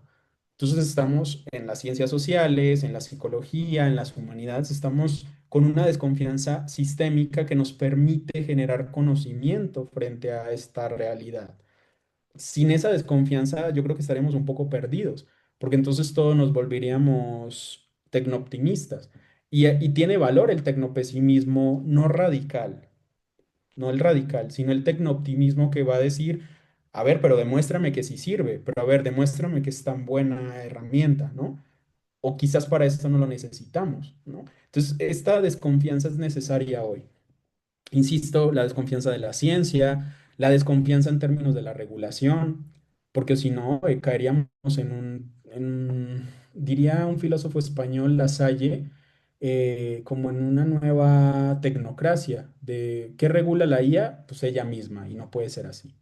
Entonces estamos en las ciencias sociales, en la psicología, en las humanidades, estamos con una desconfianza sistémica que nos permite generar conocimiento frente a esta realidad. Sin esa desconfianza, yo creo que estaremos un poco perdidos, porque entonces todos nos volveríamos tecnooptimistas. Y tiene valor el tecnopesimismo no radical, no el radical, sino el tecnooptimismo que va a decir, a ver, pero demuéstrame que sí sirve, pero a ver, demuéstrame que es tan buena herramienta, ¿no? O quizás para esto no lo necesitamos, ¿no? Entonces, esta desconfianza es necesaria hoy. Insisto, la desconfianza de la ciencia, la desconfianza en términos de la regulación, porque si no, caeríamos diría un filósofo español, Lasalle, como en una nueva tecnocracia de ¿qué regula la IA? Pues ella misma, y no puede ser así.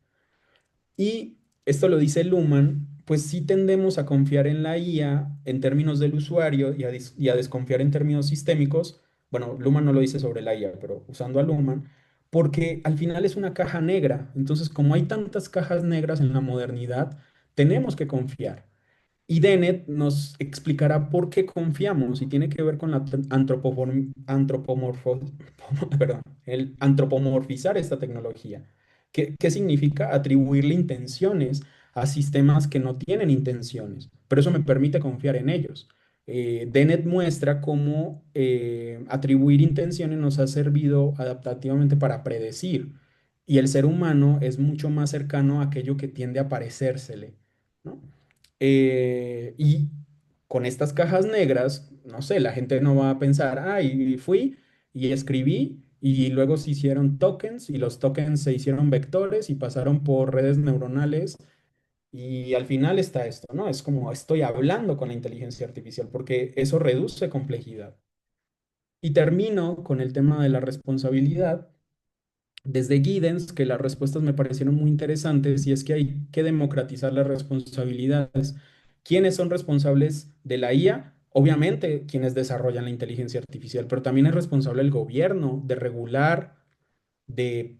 Y esto lo dice Luhmann, pues sí tendemos a confiar en la IA en términos del usuario y a desconfiar en términos sistémicos. Bueno, Luhmann no lo dice sobre la IA, pero usando a Luhmann, porque al final es una caja negra. Entonces, como hay tantas cajas negras en la modernidad, tenemos que confiar. Y Dennett nos explicará por qué confiamos y tiene que ver con la perdón, el antropomorfizar esta tecnología. ¿Qué significa atribuirle intenciones a sistemas que no tienen intenciones? Pero eso me permite confiar en ellos. Dennett muestra cómo atribuir intenciones nos ha servido adaptativamente para predecir y el ser humano es mucho más cercano a aquello que tiende a parecérsele, ¿no? Y con estas cajas negras, no sé, la gente no va a pensar, ah, y fui y escribí y luego se hicieron tokens y los tokens se hicieron vectores y pasaron por redes neuronales y al final está esto, ¿no? Es como estoy hablando con la inteligencia artificial porque eso reduce complejidad. Y termino con el tema de la responsabilidad desde Giddens, que las respuestas me parecieron muy interesantes, y es que hay que democratizar las responsabilidades. ¿Quiénes son responsables de la IA? Obviamente, quienes desarrollan la inteligencia artificial, pero también es responsable el gobierno de regular, de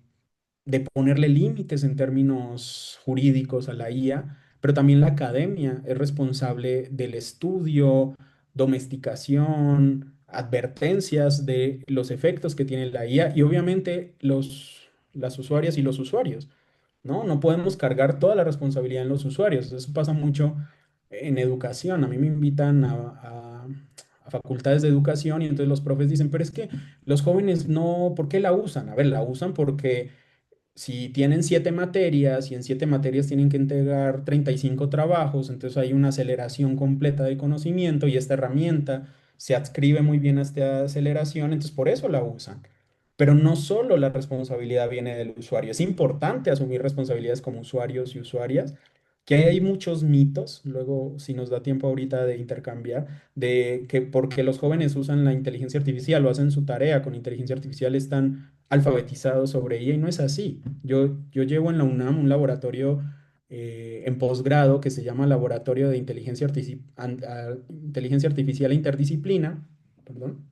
de ponerle límites en términos jurídicos a la IA, pero también la academia es responsable del estudio, domesticación, advertencias de los efectos que tiene la IA y obviamente las usuarias y los usuarios, ¿no? No podemos cargar toda la responsabilidad en los usuarios. Eso pasa mucho en educación. A mí me invitan a facultades de educación y entonces los profes dicen, pero es que los jóvenes no, ¿por qué la usan? A ver, la usan porque si tienen 7 materias y en 7 materias tienen que entregar 35 trabajos, entonces hay una aceleración completa de conocimiento y esta herramienta se adscribe muy bien a esta aceleración, entonces por eso la usan. Pero no solo la responsabilidad viene del usuario, es importante asumir responsabilidades como usuarios y usuarias, que hay muchos mitos, luego si nos da tiempo ahorita de intercambiar, de que porque los jóvenes usan la inteligencia artificial o hacen su tarea con inteligencia artificial están alfabetizados sobre ella y no es así. Yo llevo en la UNAM un laboratorio en posgrado que se llama Laboratorio de Inteligencia Artificial e Interdisciplina, perdón,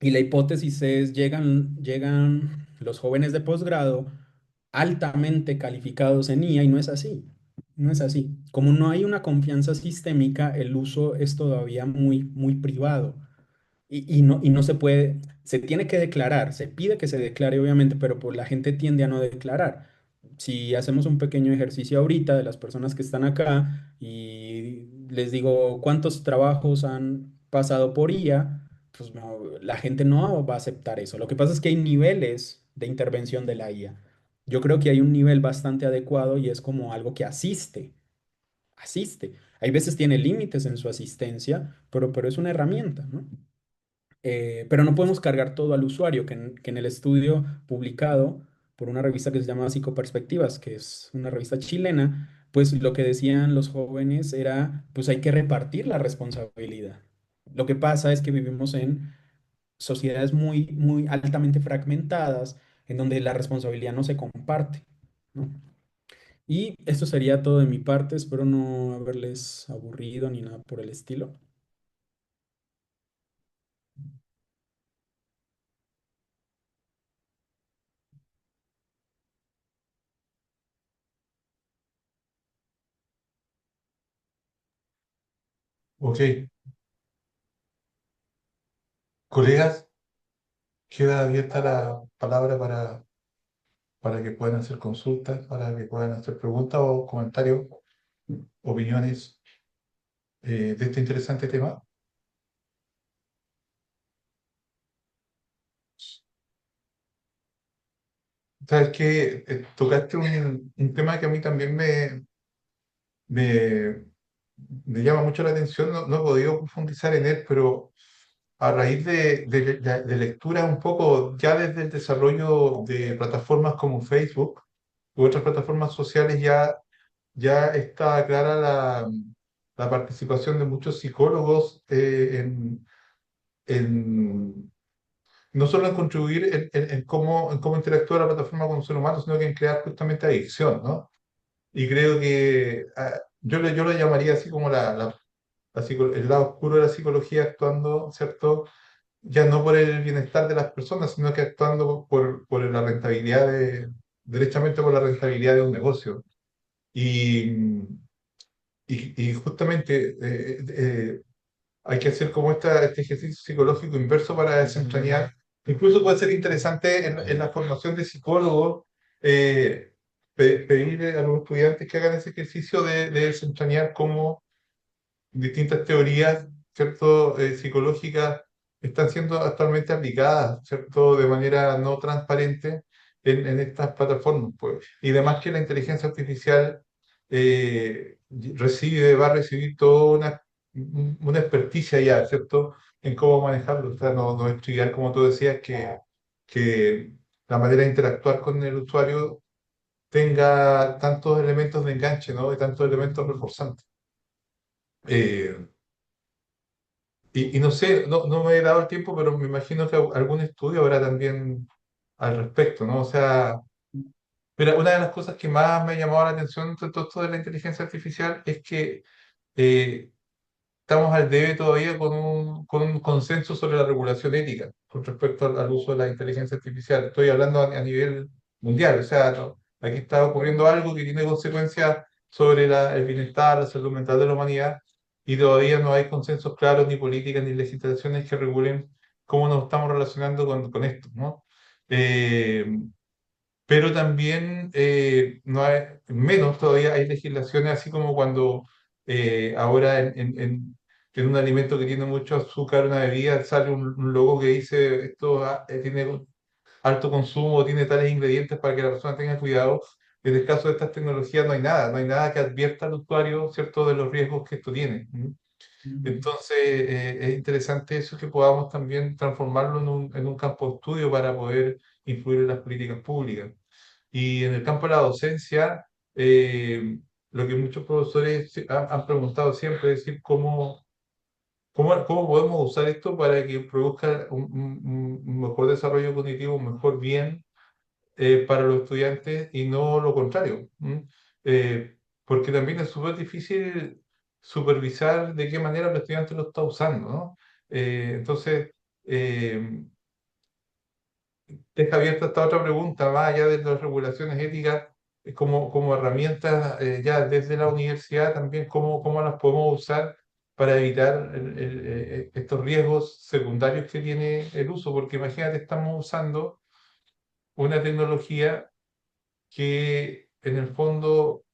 y la hipótesis es, llegan los jóvenes de posgrado altamente calificados en IA y no es así. No es así. Como no hay una confianza sistémica, el uso es todavía muy, muy privado. Y no se puede, se tiene que declarar, se pide que se declare obviamente, pero pues la gente tiende a no declarar. Si hacemos un pequeño ejercicio ahorita de las personas que están acá y les digo cuántos trabajos han pasado por IA, pues no, la gente no va a aceptar eso. Lo que pasa es que hay niveles de intervención de la IA. Yo creo que hay un nivel bastante adecuado y es como algo que asiste. Hay veces tiene límites en su asistencia, pero es una herramienta, ¿no? Pero no podemos cargar todo al usuario, que en el estudio publicado por una revista que se llama Psicoperspectivas, que es una revista chilena, pues lo que decían los jóvenes era, pues hay que repartir la responsabilidad. Lo que pasa es que vivimos en sociedades muy, muy altamente fragmentadas, en donde la responsabilidad no se comparte, ¿no? Y esto sería todo de mi parte, espero no haberles aburrido ni nada por el estilo. Ok, colegas, queda abierta la palabra para que puedan hacer consultas, para que puedan hacer preguntas o comentarios, opiniones de este interesante tema. Sabes que tocaste un tema que a mí también me, me llama mucho la atención, no he podido profundizar en él, pero a raíz de lectura un poco, ya desde el desarrollo de plataformas como Facebook u otras plataformas sociales, ya está clara la participación de muchos psicólogos en no solo en contribuir en cómo interactúa la plataforma con el ser humano, sino que en crear justamente adicción, ¿no? Y creo que yo lo llamaría así como el lado oscuro de la psicología actuando, ¿cierto? Ya no por el bienestar de las personas, sino que actuando por la rentabilidad derechamente por la rentabilidad de un negocio. Y, y justamente hay que hacer como este ejercicio psicológico inverso para desentrañar. Incluso puede ser interesante en la formación de psicólogos pedir a los estudiantes que hagan ese ejercicio de desentrañar cómo distintas teorías, ¿cierto? Psicológicas están siendo actualmente aplicadas, ¿cierto? De manera no transparente en estas plataformas, pues. Y además que la inteligencia artificial va a recibir toda una experticia ya, ¿cierto? En cómo manejarlo. O sea, no es trivial, como tú decías, que la manera de interactuar con el usuario tenga tantos elementos de enganche, ¿no? Y tantos elementos reforzantes. Eh, y no sé, no me he dado el tiempo, pero me imagino que algún estudio habrá también al respecto, ¿no? O sea, mira, una de las cosas que más me ha llamado la atención de todo esto de la inteligencia artificial es que eh, estamos al debe todavía con un consenso sobre la regulación ética con respecto al uso de la inteligencia artificial. Estoy hablando a nivel mundial, o sea, aquí está ocurriendo algo que tiene consecuencias sobre el bienestar, la salud mental de la humanidad, y todavía no hay consensos claros, ni políticas, ni legislaciones que regulen cómo nos estamos relacionando con esto, ¿no? Eh, pero también no hay, menos todavía hay legislaciones, así como cuando ahora en un alimento que tiene mucho azúcar, una bebida, sale un logo que dice esto tiene alto consumo, tiene tales ingredientes para que la persona tenga cuidado. En el caso de estas tecnologías no hay nada, no hay nada que advierta al usuario, ¿cierto?, de los riesgos que esto tiene. Ujú, Entonces, es interesante eso que podamos también transformarlo en un campo de estudio para poder influir en las políticas públicas. Y en el campo de la docencia, lo que muchos profesores han preguntado siempre es decir, ¿cómo podemos usar esto para que produzca un mejor desarrollo cognitivo, un mejor bien para los estudiantes y no lo contrario? Porque también es súper difícil supervisar de qué manera el estudiante lo está usando, ¿no? Entonces, eh, deja abierta esta otra pregunta, más allá de las regulaciones éticas, como herramientas ya desde la universidad también, ¿cómo las podemos usar para evitar estos riesgos secundarios que tiene el uso? Porque imagínate, estamos usando una tecnología que en el fondo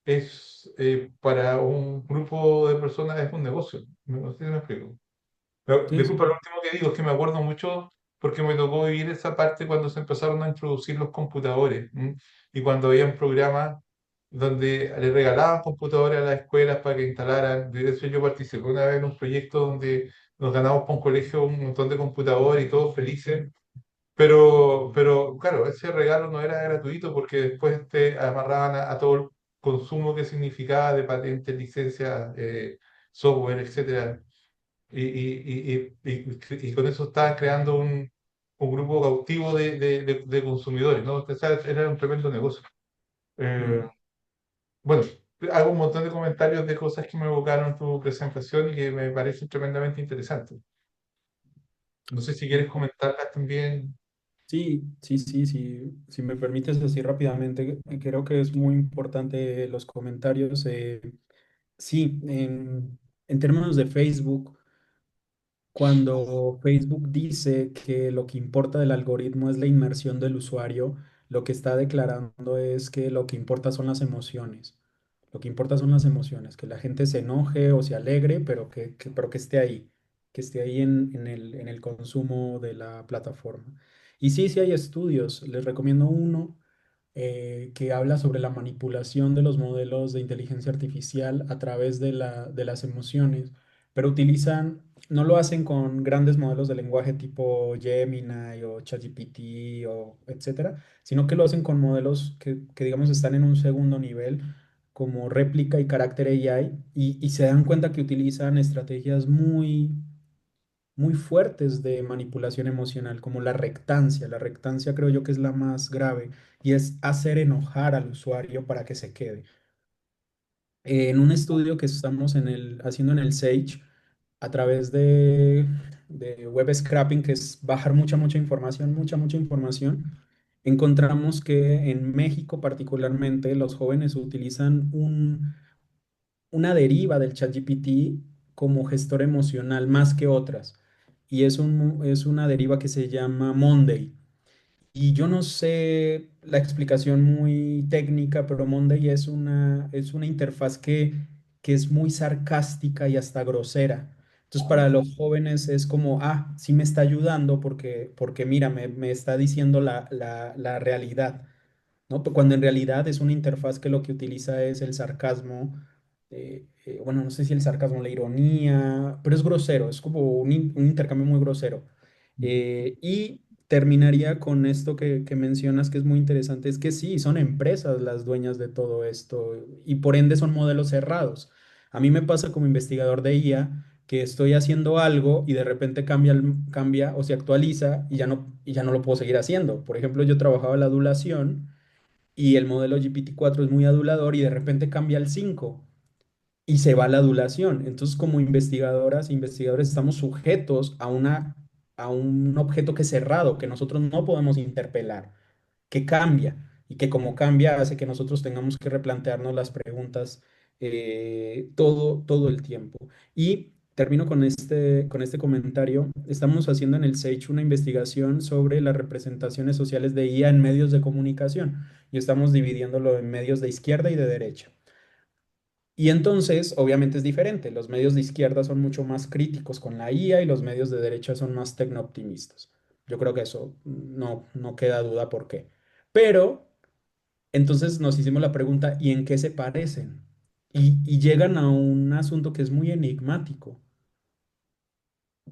es para un grupo de personas es un negocio. No sé si me explico. sí, Disculpa, lo sí. último que digo es que me acuerdo mucho porque me tocó vivir esa parte cuando se empezaron a introducir los computadores, ¿m? Y cuando había programas donde le regalaban computadores a las escuelas para que instalaran. De eso yo participé una vez en un proyecto donde nos ganamos para un colegio un montón de computadores y todos felices. Pero claro, ese regalo no era gratuito porque después te amarraban a todo el consumo que significaba de patentes, licencias, software, etcétera. Y con eso estaban creando un grupo cautivo de consumidores, ¿no? O sea, era un tremendo negocio. Eh, Mm, bueno, hago un montón de comentarios de cosas que me evocaron tu presentación y que me parecen tremendamente interesantes. No sé si quieres mm. comentarlas también. Sí, sí, sí, sí. Si me permites así rápidamente, creo que es muy importante los comentarios. Sí, en términos de Facebook. Cuando Facebook dice que lo que importa del algoritmo es la inmersión del usuario, lo que está declarando es que lo que importa son las emociones. Lo que importa son las emociones, que la gente se enoje o se alegre, pero pero que esté ahí en el consumo de la plataforma. Y sí, sí hay estudios. Les recomiendo uno que habla sobre la manipulación de los modelos de inteligencia artificial a través de de las emociones, pero no lo hacen con grandes modelos de lenguaje tipo Gemini o ChatGPT o etcétera, sino que lo hacen con modelos que digamos están en un segundo nivel, como réplica y carácter AI, y se dan cuenta que utilizan estrategias muy fuertes de manipulación emocional, como la rectancia. La rectancia creo yo que es la más grave y es hacer enojar al usuario para que se quede. En un estudio que estamos haciendo en el Sage, a través de web scraping, que es bajar mucha información, mucha información, encontramos que en México particularmente los jóvenes utilizan una deriva del ChatGPT como gestor emocional más que otras. Y es una deriva que se llama Monday. Y yo no sé la explicación muy técnica, pero Monday es una interfaz que es muy sarcástica y hasta grosera. Entonces, para los jóvenes es como, ah, sí me está ayudando porque mira, me está diciendo la realidad. ¿No? Cuando en realidad es una interfaz que lo que utiliza es el sarcasmo, bueno, no sé si el sarcasmo, la ironía, pero es grosero, es como un intercambio muy grosero. Y terminaría con esto que mencionas que es muy interesante, es que sí, son empresas las dueñas de todo esto y por ende son modelos cerrados. A mí me pasa como investigador de IA que estoy haciendo algo y de repente cambia o se actualiza y ya no lo puedo seguir haciendo. Por ejemplo, yo trabajaba la adulación y el modelo GPT-4 es muy adulador y de repente cambia al 5 y se va la adulación. Entonces, como investigadoras e investigadores, estamos sujetos a un objeto que es cerrado, que nosotros no podemos interpelar, que cambia y que como cambia hace que nosotros tengamos que replantearnos las preguntas todo el tiempo. Y termino con este comentario. Estamos haciendo en el SAGE una investigación sobre las representaciones sociales de IA en medios de comunicación y estamos dividiéndolo en medios de izquierda y de derecha. Y entonces, obviamente es diferente. Los medios de izquierda son mucho más críticos con la IA y los medios de derecha son más tecnooptimistas. Yo creo que eso no queda duda por qué. Pero entonces nos hicimos la pregunta, ¿y en qué se parecen? Y llegan a un asunto que es muy enigmático.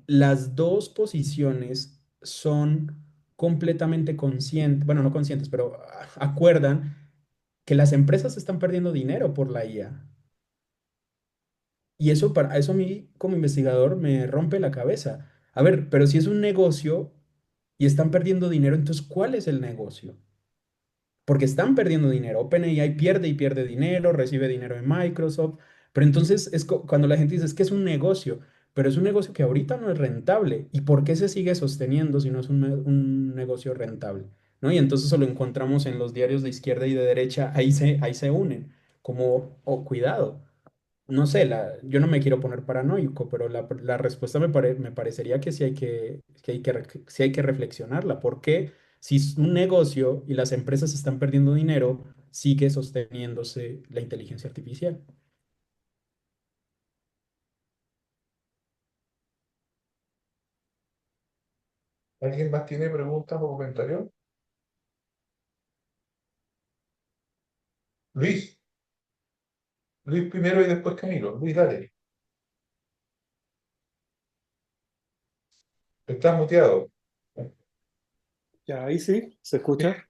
Las dos posiciones son completamente conscientes, bueno, no conscientes, pero acuerdan que las empresas están perdiendo dinero por la IA. Y eso, para eso a mí como investigador me rompe la cabeza. A ver, pero si es un negocio y están perdiendo dinero, entonces ¿cuál es el negocio? Porque están perdiendo dinero. OpenAI pierde y pierde dinero, recibe dinero de Microsoft, pero entonces es cuando la gente dice es que es un negocio, pero es un negocio que ahorita no es rentable. ¿Y por qué se sigue sosteniendo si no es un negocio rentable? ¿No? Y entonces eso lo encontramos en los diarios de izquierda y de derecha, ahí se unen, como, oh, cuidado. No sé, yo no me quiero poner paranoico, pero la respuesta me parecería que sí hay que reflexionarla. ¿Por qué, si es un negocio y las empresas están perdiendo dinero, sigue sosteniéndose la inteligencia artificial? ¿Alguien más tiene preguntas o comentarios? Luis, Luis primero y después Camilo. Luis, dale. Estás muteado. Ya, ahí sí, se escucha.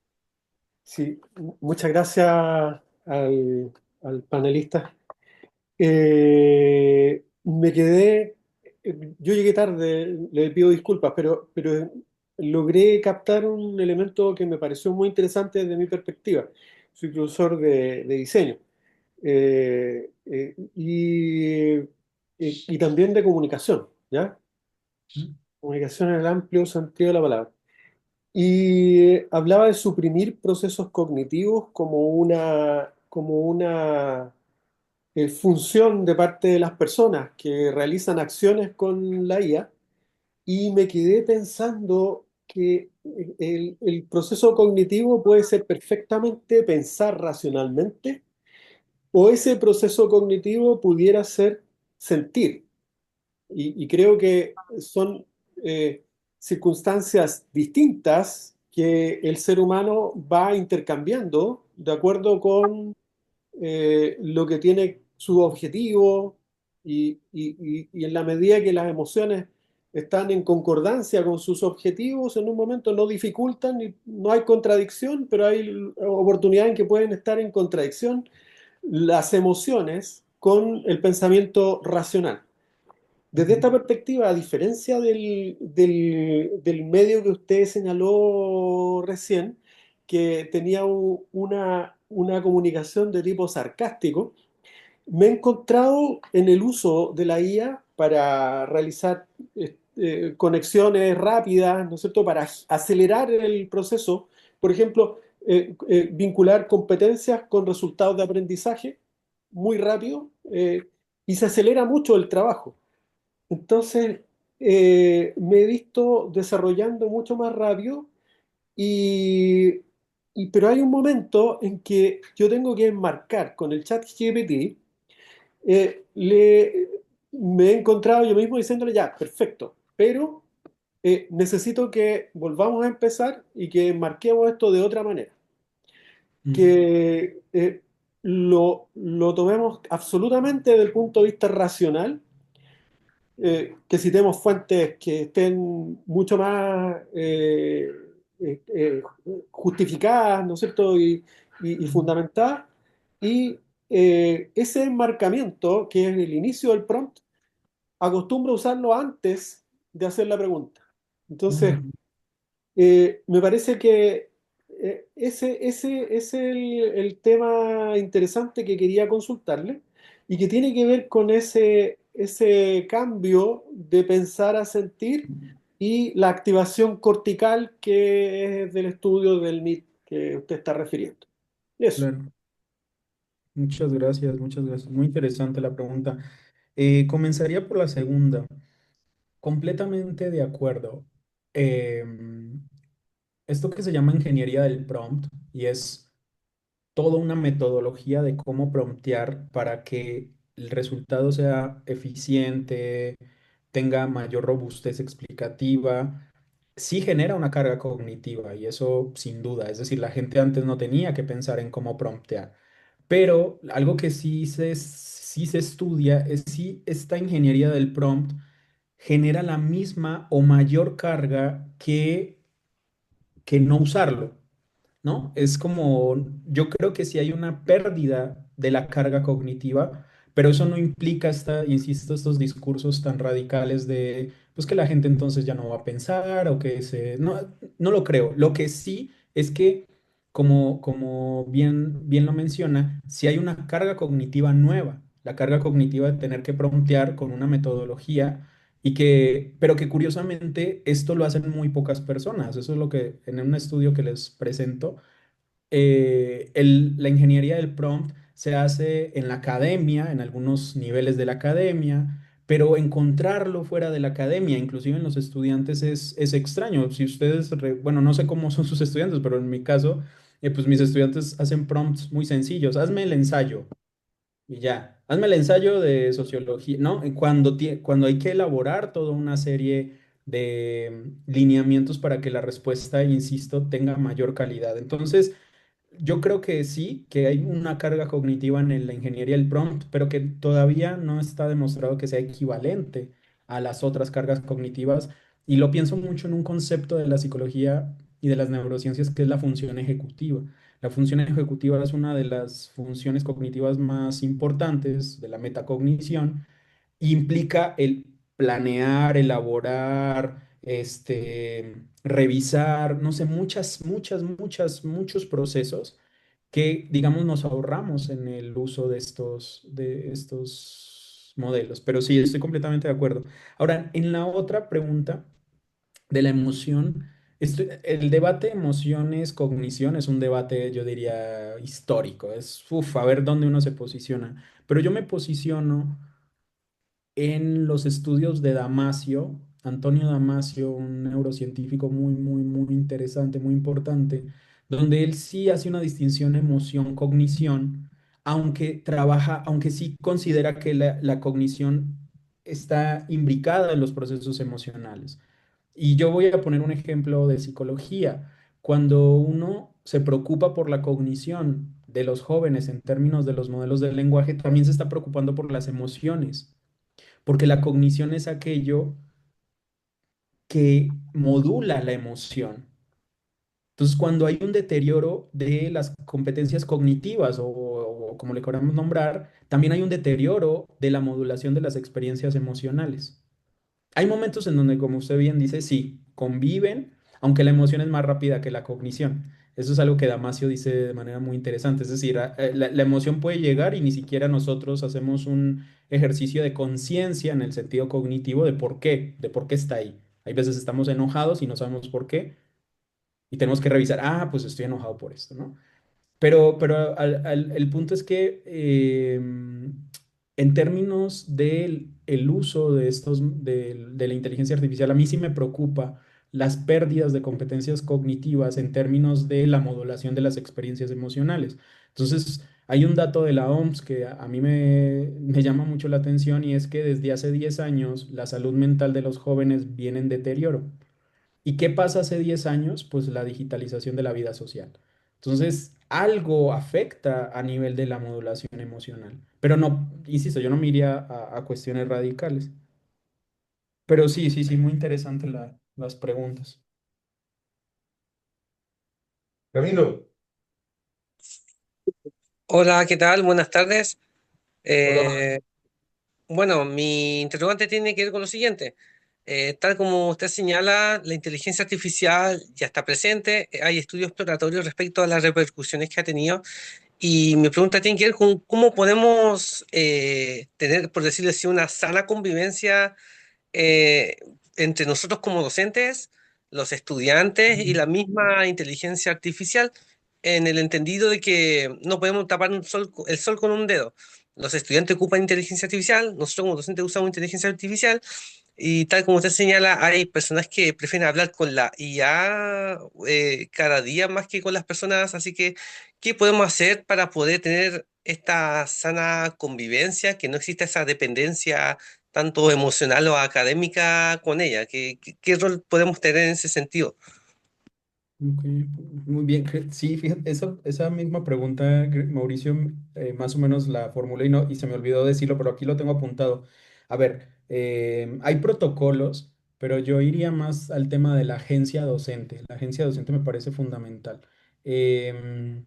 Sí, muchas gracias al panelista. Me quedé, yo llegué tarde, le pido disculpas, pero logré captar un elemento que me pareció muy interesante desde mi perspectiva. Soy profesor de diseño y también de comunicación, ¿ya? ¿Mm? Comunicación en el amplio sentido de la palabra. Y hablaba de suprimir procesos cognitivos como una función de parte de las personas que realizan acciones con la IA. Y me quedé pensando que el proceso cognitivo puede ser perfectamente pensar racionalmente o ese proceso cognitivo pudiera ser sentir. Y creo que son circunstancias distintas que el ser humano va intercambiando de acuerdo con lo que tiene su objetivo y en la medida que las emociones están en concordancia con sus objetivos, en un momento no dificultan, y no hay contradicción, pero hay oportunidades en que pueden estar en contradicción las emociones con el pensamiento racional. Desde esta perspectiva, a diferencia del medio que usted señaló recién, que tenía una comunicación de tipo sarcástico, me he encontrado en el uso de la IA para realizar conexiones rápidas, ¿no es cierto?, para acelerar el proceso. Por ejemplo, vincular competencias con resultados de aprendizaje muy rápido, y se acelera mucho el trabajo. Entonces, me he visto desarrollando mucho más rápido y, pero hay un momento en que yo tengo que enmarcar con el chat GPT, me he encontrado yo mismo diciéndole, ya, perfecto, pero necesito que volvamos a empezar y que marquemos esto de otra manera, Mm, que lo tomemos absolutamente desde el punto de vista racional, que citemos fuentes que estén mucho más eh, eh, justificadas, ¿no es cierto?, y mm, fundamentadas. Y ese enmarcamiento, que es el inicio del prompt, acostumbro a usarlo antes de hacer la pregunta. Entonces, mm, me parece que ese es el tema interesante que quería consultarle y que tiene que ver con ese cambio de pensar a sentir y la activación cortical que es del estudio del MIT que usted está refiriendo. Eso. Claro. Muchas gracias, muchas gracias. Muy interesante la pregunta. Comenzaría por la segunda. Completamente de acuerdo. Em, Esto que se llama ingeniería del prompt y es toda una metodología de cómo promptear para que el resultado sea eficiente, tenga mayor robustez explicativa, sí genera una carga cognitiva y eso sin duda. Es decir, la gente antes no tenía que pensar en cómo promptear. Pero algo que sí se estudia es si esta ingeniería del prompt genera la misma o mayor carga que no usarlo. ¿No? Es como, yo creo que sí hay una pérdida de la carga cognitiva, pero eso no implica, insisto, estos discursos tan radicales de, pues que la gente entonces ya no va a pensar o que se... No, no lo creo. Lo que sí es que, como bien lo menciona, si hay una carga cognitiva nueva, la carga cognitiva de tener que promptear con una metodología pero que curiosamente esto lo hacen muy pocas personas. Eso es lo que en un estudio que les presento, la ingeniería del prompt se hace en la academia, en algunos niveles de la academia, pero encontrarlo fuera de la academia, inclusive en los estudiantes, es extraño. Si ustedes, bueno, no sé cómo son sus estudiantes, pero en mi caso, pues mis estudiantes hacen prompts muy sencillos. Hazme el ensayo. Y ya, hazme el ensayo de sociología, ¿no? Cuando hay que elaborar toda una serie de lineamientos para que la respuesta, insisto, tenga mayor calidad. Entonces, yo creo que sí, que hay una carga cognitiva en la ingeniería del prompt, pero que todavía no está demostrado que sea equivalente a las otras cargas cognitivas. Y lo pienso mucho en un concepto de la psicología y de las neurociencias que es la función ejecutiva. La función ejecutiva es una de las funciones cognitivas más importantes de la metacognición. Implica el planear, elaborar, revisar, no sé, muchos procesos que, digamos, nos ahorramos en el uso de estos modelos. Pero sí, estoy completamente de acuerdo. Ahora, en la otra pregunta de la emoción, el debate emociones-cognición es un debate, yo diría, histórico. Es, a ver dónde uno se posiciona. Pero yo me posiciono en los estudios de Damasio, Antonio Damasio, un neurocientífico muy interesante, muy importante, donde él sí hace una distinción emoción-cognición, aunque sí considera que la cognición está imbricada en los procesos emocionales. Y yo voy a poner un ejemplo de psicología. Cuando uno se preocupa por la cognición de los jóvenes en términos de los modelos del lenguaje, también se está preocupando por las emociones porque la cognición es aquello que modula la emoción. Entonces, cuando hay un deterioro de las competencias cognitivas o como le queramos nombrar, también hay un deterioro de la modulación de las experiencias emocionales. Hay momentos en donde, como usted bien dice, sí, conviven, aunque la emoción es más rápida que la cognición. Eso es algo que Damasio dice de manera muy interesante. Es decir, la emoción puede llegar y ni siquiera nosotros hacemos un ejercicio de conciencia en el sentido cognitivo de por qué está ahí. Hay veces estamos enojados y no sabemos por qué y tenemos que revisar, pues estoy enojado por esto, ¿no? Pero el punto es que en términos del el uso de la inteligencia artificial, a mí sí me preocupa las pérdidas de competencias cognitivas en términos de la modulación de las experiencias emocionales. Entonces, hay un dato de la OMS que a mí me llama mucho la atención y es que desde hace 10 años la salud mental de los jóvenes viene en deterioro. ¿Y qué pasa hace 10 años? Pues la digitalización de la vida social. Entonces, algo afecta a nivel de la modulación emocional. Pero no, insisto, yo no me iría a cuestiones radicales. Pero sí, muy interesante las preguntas. Camilo, Hola, ¿qué tal? Buenas tardes. hola. Eh, bueno, mi interrogante tiene que ver con lo siguiente. Tal como usted señala, la inteligencia artificial ya está presente, hay estudios exploratorios respecto a las repercusiones que ha tenido y mi pregunta tiene que ver con cómo podemos tener, por decirlo así, una sana convivencia eh, entre nosotros como docentes, los estudiantes y la misma inteligencia artificial, en el entendido de que no podemos tapar el sol con un dedo. Los estudiantes ocupan inteligencia artificial, nosotros como docentes usamos inteligencia artificial y tal como usted señala, hay personas que prefieren hablar con la IA cada día más que con las personas, así que, ¿qué podemos hacer para poder tener esta sana convivencia, que no exista esa dependencia tanto emocional o académica con ella? ¿Qué rol podemos tener en ese sentido? Ok, muy bien. Sí, fíjate, esa misma pregunta, Mauricio, más o menos la formulé y se me olvidó decirlo, pero aquí lo tengo apuntado. A ver, hay protocolos, pero yo iría más al tema de la agencia docente. La agencia docente me parece fundamental. Em,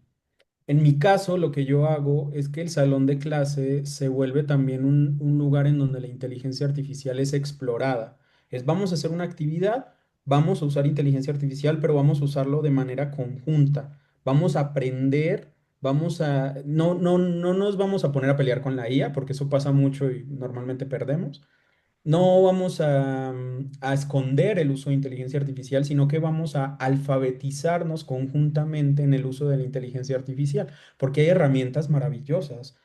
en mi caso, lo que yo hago es que el salón de clase se vuelve también un lugar en donde la inteligencia artificial es explorada. Vamos a hacer una actividad, vamos a usar inteligencia artificial, pero vamos a usarlo de manera conjunta. Vamos a aprender, no nos vamos a poner a pelear con la IA, porque eso pasa mucho y normalmente perdemos. No vamos a esconder el uso de inteligencia artificial, sino que vamos a alfabetizarnos conjuntamente en el uso de la inteligencia artificial, porque hay herramientas maravillosas.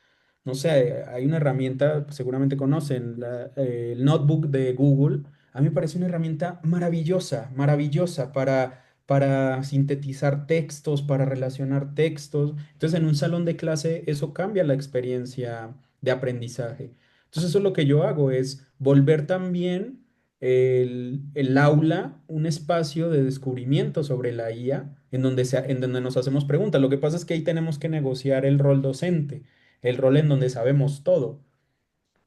No sé, hay una herramienta, seguramente conocen, el Notebook de Google. A mí me parece una herramienta maravillosa, maravillosa para sintetizar textos, para relacionar textos. Entonces, en un salón de clase eso cambia la experiencia de aprendizaje. Entonces eso es lo que yo hago, es volver también el aula un espacio de descubrimiento sobre la IA en donde nos hacemos preguntas. Lo que pasa es que ahí tenemos que negociar el rol docente, el rol en donde sabemos todo.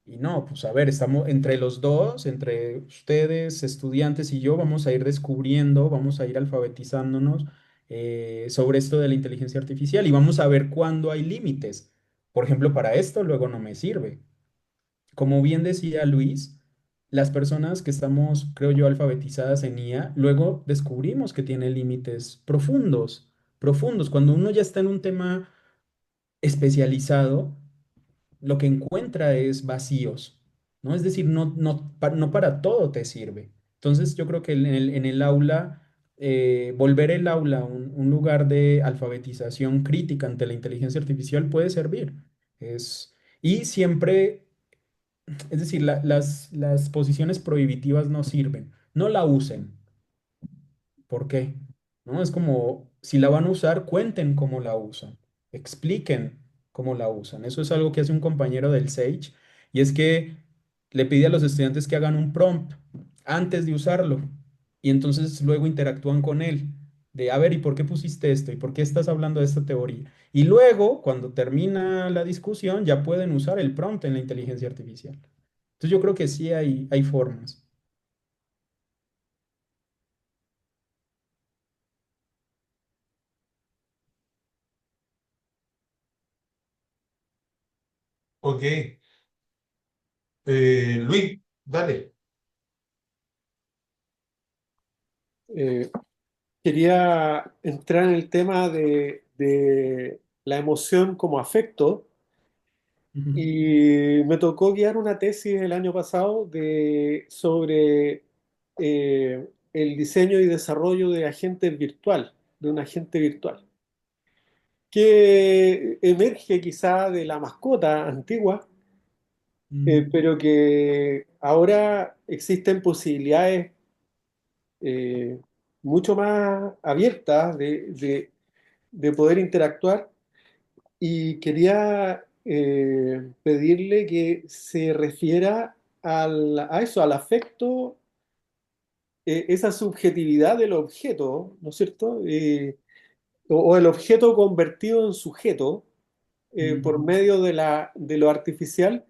Y no, pues a ver, estamos entre los dos, entre ustedes, estudiantes y yo, vamos a ir descubriendo, vamos a ir alfabetizándonos sobre esto de la inteligencia artificial y vamos a ver cuándo hay límites. Por ejemplo, para esto luego no me sirve. Como bien decía Luis, las personas que estamos, creo yo, alfabetizadas en IA, luego descubrimos que tiene límites profundos, profundos. Cuando uno ya está en un tema especializado, lo que encuentra es vacíos, ¿no? Es decir, no para todo te sirve. Entonces, yo creo que en el aula, volver el aula un lugar de alfabetización crítica ante la inteligencia artificial puede servir. Y siempre es decir, las posiciones prohibitivas no sirven. No la usen. ¿Por qué? ¿No? Es como, si la van a usar, cuenten cómo la usan. Expliquen cómo la usan. Eso es algo que hace un compañero del Sage y es que le pide a los estudiantes que hagan un prompt antes de usarlo y entonces luego interactúan con él. De, a ver, ¿y por qué pusiste esto? ¿Y por qué estás hablando de esta teoría? Y luego, cuando termina la discusión, ya pueden usar el prompt en la inteligencia artificial. Entonces yo creo que sí hay formas. Ok, Luis, dale. Eh, Quería entrar en el tema de la emoción como afecto Ujú. y me tocó guiar una tesis el año pasado sobre el diseño y desarrollo de agentes virtual, de un agente virtual, que emerge quizá de la mascota antigua, Mm, pero que ahora existen posibilidades eh, mucho más abiertas de poder interactuar y quería pedirle que se refiera a eso, al afecto, esa subjetividad del objeto, ¿no es cierto? O el objeto convertido en sujeto por mm. medio de lo artificial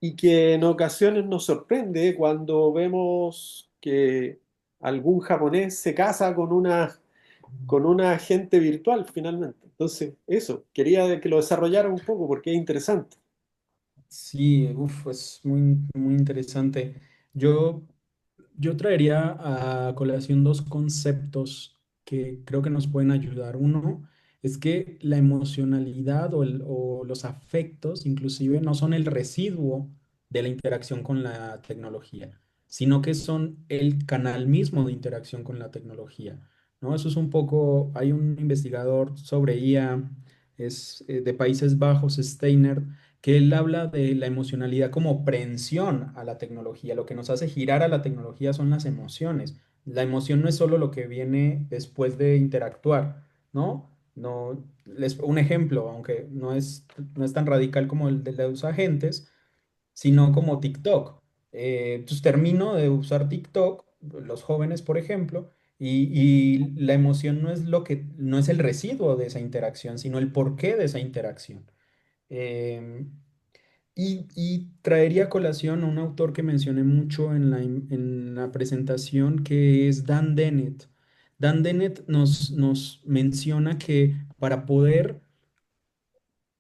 y que en ocasiones nos sorprende cuando vemos que algún japonés se casa con una agente virtual finalmente. Entonces, eso, quería que lo desarrollara un poco porque es interesante. Sí, uf, es muy, muy interesante. Yo Yo traería a colación dos conceptos que creo que nos pueden ayudar. Uno es que la emocionalidad o los afectos inclusive no son el residuo de la interacción con la tecnología, sino que son el canal mismo de interacción con la tecnología, ¿no? Eso es un poco, hay un investigador sobre IA, es de Países Bajos, Steiner, que él habla de la emocionalidad como prehensión a la tecnología. Lo que nos hace girar a la tecnología son las emociones. La emoción no es solo lo que viene después de interactuar, ¿no? No, un ejemplo, aunque no es tan radical como el de los agentes, sino como TikTok. Entonces termino de usar TikTok, los jóvenes, por ejemplo, y la emoción no es el residuo de esa interacción, sino el porqué de esa interacción. Em, y traería a colación a un autor que mencioné mucho en la presentación, que es Dan Dennett. Dan Dennett nos menciona que para poder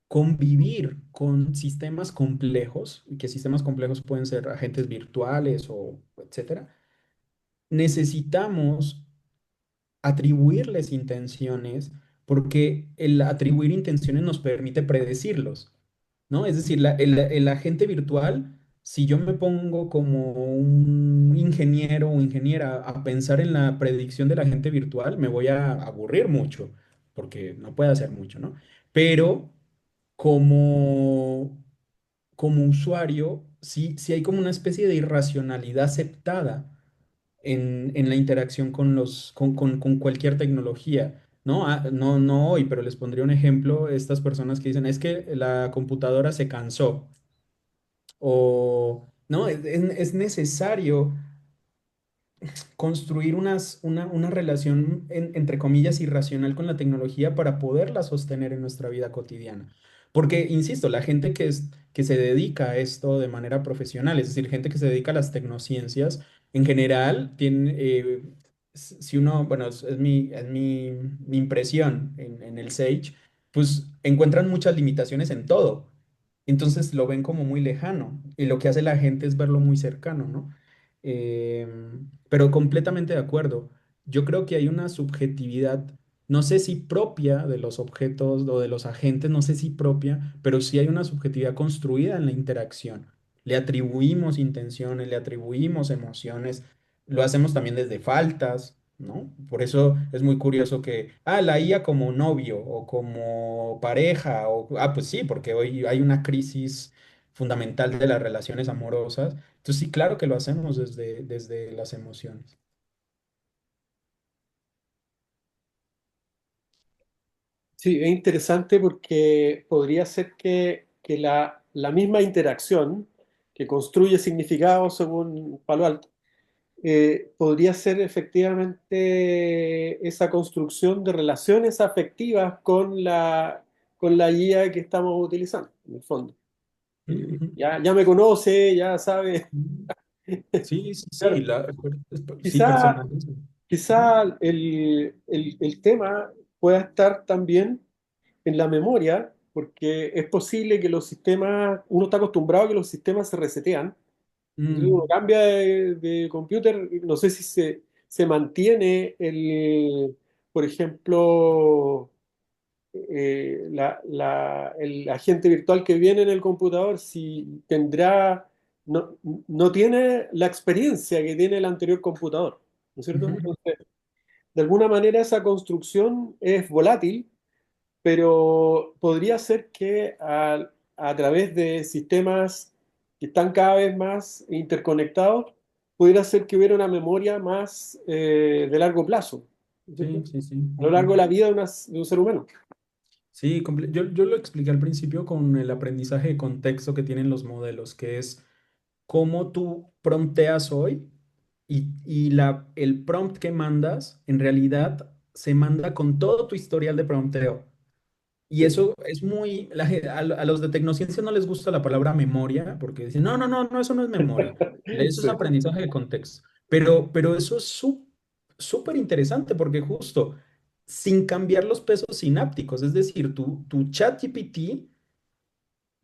convivir con sistemas complejos, y que sistemas complejos pueden ser agentes virtuales o etcétera, necesitamos atribuirles intenciones porque el atribuir intenciones nos permite predecirlos. ¿No? Es decir, el agente virtual, si yo me pongo como un ingeniero o ingeniera a pensar en la predicción del agente virtual, me voy a aburrir mucho, porque no puede hacer mucho, ¿no? Pero como, como usuario, sí hay como una especie de irracionalidad aceptada en la interacción con cualquier tecnología. ¿No? No hoy, pero les pondría un ejemplo, estas personas que dicen, es que la computadora se cansó o, ¿no? Es necesario construir una relación, entre comillas, irracional con la tecnología para poderla sostener en nuestra vida cotidiana. Porque, insisto, la gente que se dedica a esto de manera profesional, es decir, gente que se dedica a las tecnociencias, en general, tiene, si uno, bueno, mi impresión en el Sage, pues encuentran muchas limitaciones en todo. Entonces lo ven como muy lejano y lo que hace la gente es verlo muy cercano, ¿no? Pero completamente de acuerdo. Yo creo que hay una subjetividad, no sé si propia de los objetos o de los agentes, no sé si propia, pero sí hay una subjetividad construida en la interacción. Le atribuimos intenciones, le atribuimos emociones, lo hacemos también desde faltas, ¿no? Por eso es muy curioso que, la IA como novio o como pareja, pues sí, porque hoy hay una crisis fundamental de las relaciones amorosas. Entonces sí, claro que lo hacemos desde las emociones. Sí, es interesante porque podría ser que la misma interacción que construye significado según Palo Alto, podría ser efectivamente esa construcción de relaciones afectivas con la guía que estamos utilizando, en el fondo. Ujú, ujú. Ya me conoce, ya sabe. Sí, sí, sí, Claro, sí, quizá, personalismo. Ujú, quizá el tema pueda estar también en la memoria, porque es posible que los sistemas, uno está acostumbrado a que los sistemas se resetean. Entonces uno mm, cambia de computer, no sé si se mantiene por ejemplo, el agente virtual que viene en el computador, si tendrá, no, no tiene la experiencia que tiene el anterior computador, ¿no es cierto? ujú. Entonces, de alguna manera esa construcción es volátil, pero podría ser que a través de sistemas que están cada vez más interconectados, pudiera ser que hubiera una memoria más de largo plazo, ¿no es cierto? Sí, sí, sí. A lo largo de Ujú. la vida de un ser humano. Sí, yo lo expliqué al principio con el aprendizaje de contexto que tienen los modelos, que es cómo tú prompteas hoy el prompt que mandas en realidad se manda con todo tu historial de prompteo. Y Sí. eso es muy, a los de tecnociencia no les gusta la palabra memoria, porque dicen, no, no, no, no, eso no es memoria, eso es Sí. aprendizaje de contexto. Pero eso es súper interesante, porque justo, sin cambiar los pesos sinápticos, es decir, tu ChatGPT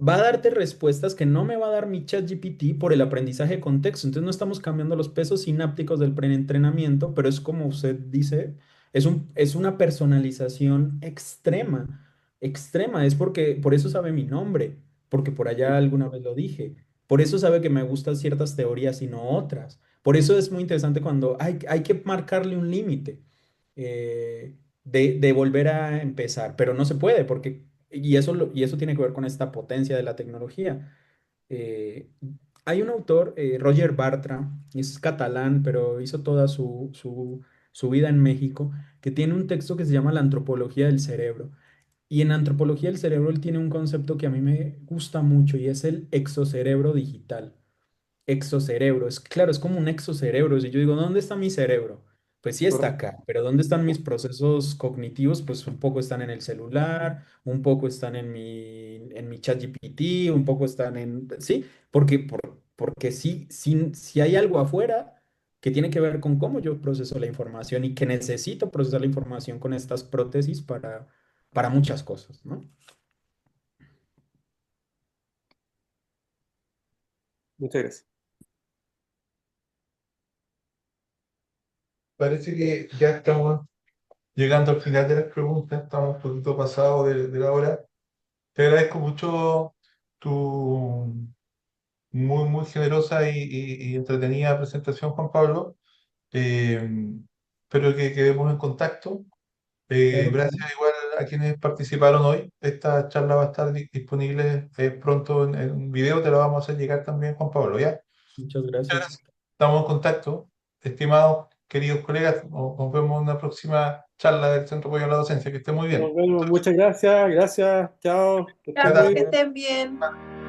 va a darte respuestas que no me va a dar mi ChatGPT por el aprendizaje de contexto. Entonces no estamos cambiando los pesos sinápticos del preentrenamiento, pero es como usted dice, es una personalización extrema, extrema. Es porque, por eso sabe mi nombre, porque por allá alguna vez lo dije. Por eso sabe que me gustan ciertas teorías y no otras. Por eso es muy interesante cuando hay que marcarle un límite de volver a empezar, pero no se puede porque y eso tiene que ver con esta potencia de la tecnología. Eh, Hay un autor, Roger Bartra, es catalán, pero hizo toda su vida en México, que tiene un texto que se llama La antropología del cerebro. Y en antropología del cerebro él tiene un concepto que a mí me gusta mucho y es el exocerebro digital. Exocerebro, es claro, es como un exocerebro. Si yo digo, ¿dónde está mi cerebro? Pues sí está Correcto. acá, pero ¿dónde están mis procesos cognitivos? Pues un poco están en el celular, un poco están en mi ChatGPT, un poco están en... Sí, porque si hay algo afuera que tiene que ver con cómo yo proceso la información y que necesito procesar la información con estas prótesis para muchas cosas, ¿no? Muchas gracias. Parece que ya estamos llegando al final de las preguntas, estamos un poquito pasados de la hora. Te agradezco mucho tu muy generosa y entretenida presentación, Juan Pablo. Eh, Espero que quedemos en contacto. Claro que Gracias sí. igual a quienes participaron hoy. Esta charla va a estar disponible pronto en un video, te la vamos a hacer llegar también, Juan Pablo, ¿ya? Muchas Muchas gracias. gracias. Estamos en contacto. Estimados queridos colegas, nos vemos en una próxima charla del Centro de Apoyo a la Docencia. Que esté muy bien. Nos vemos. Muchas gracias. Gracias. Chao. Que estén muy Gracias. Gracias, que bien. estén bien.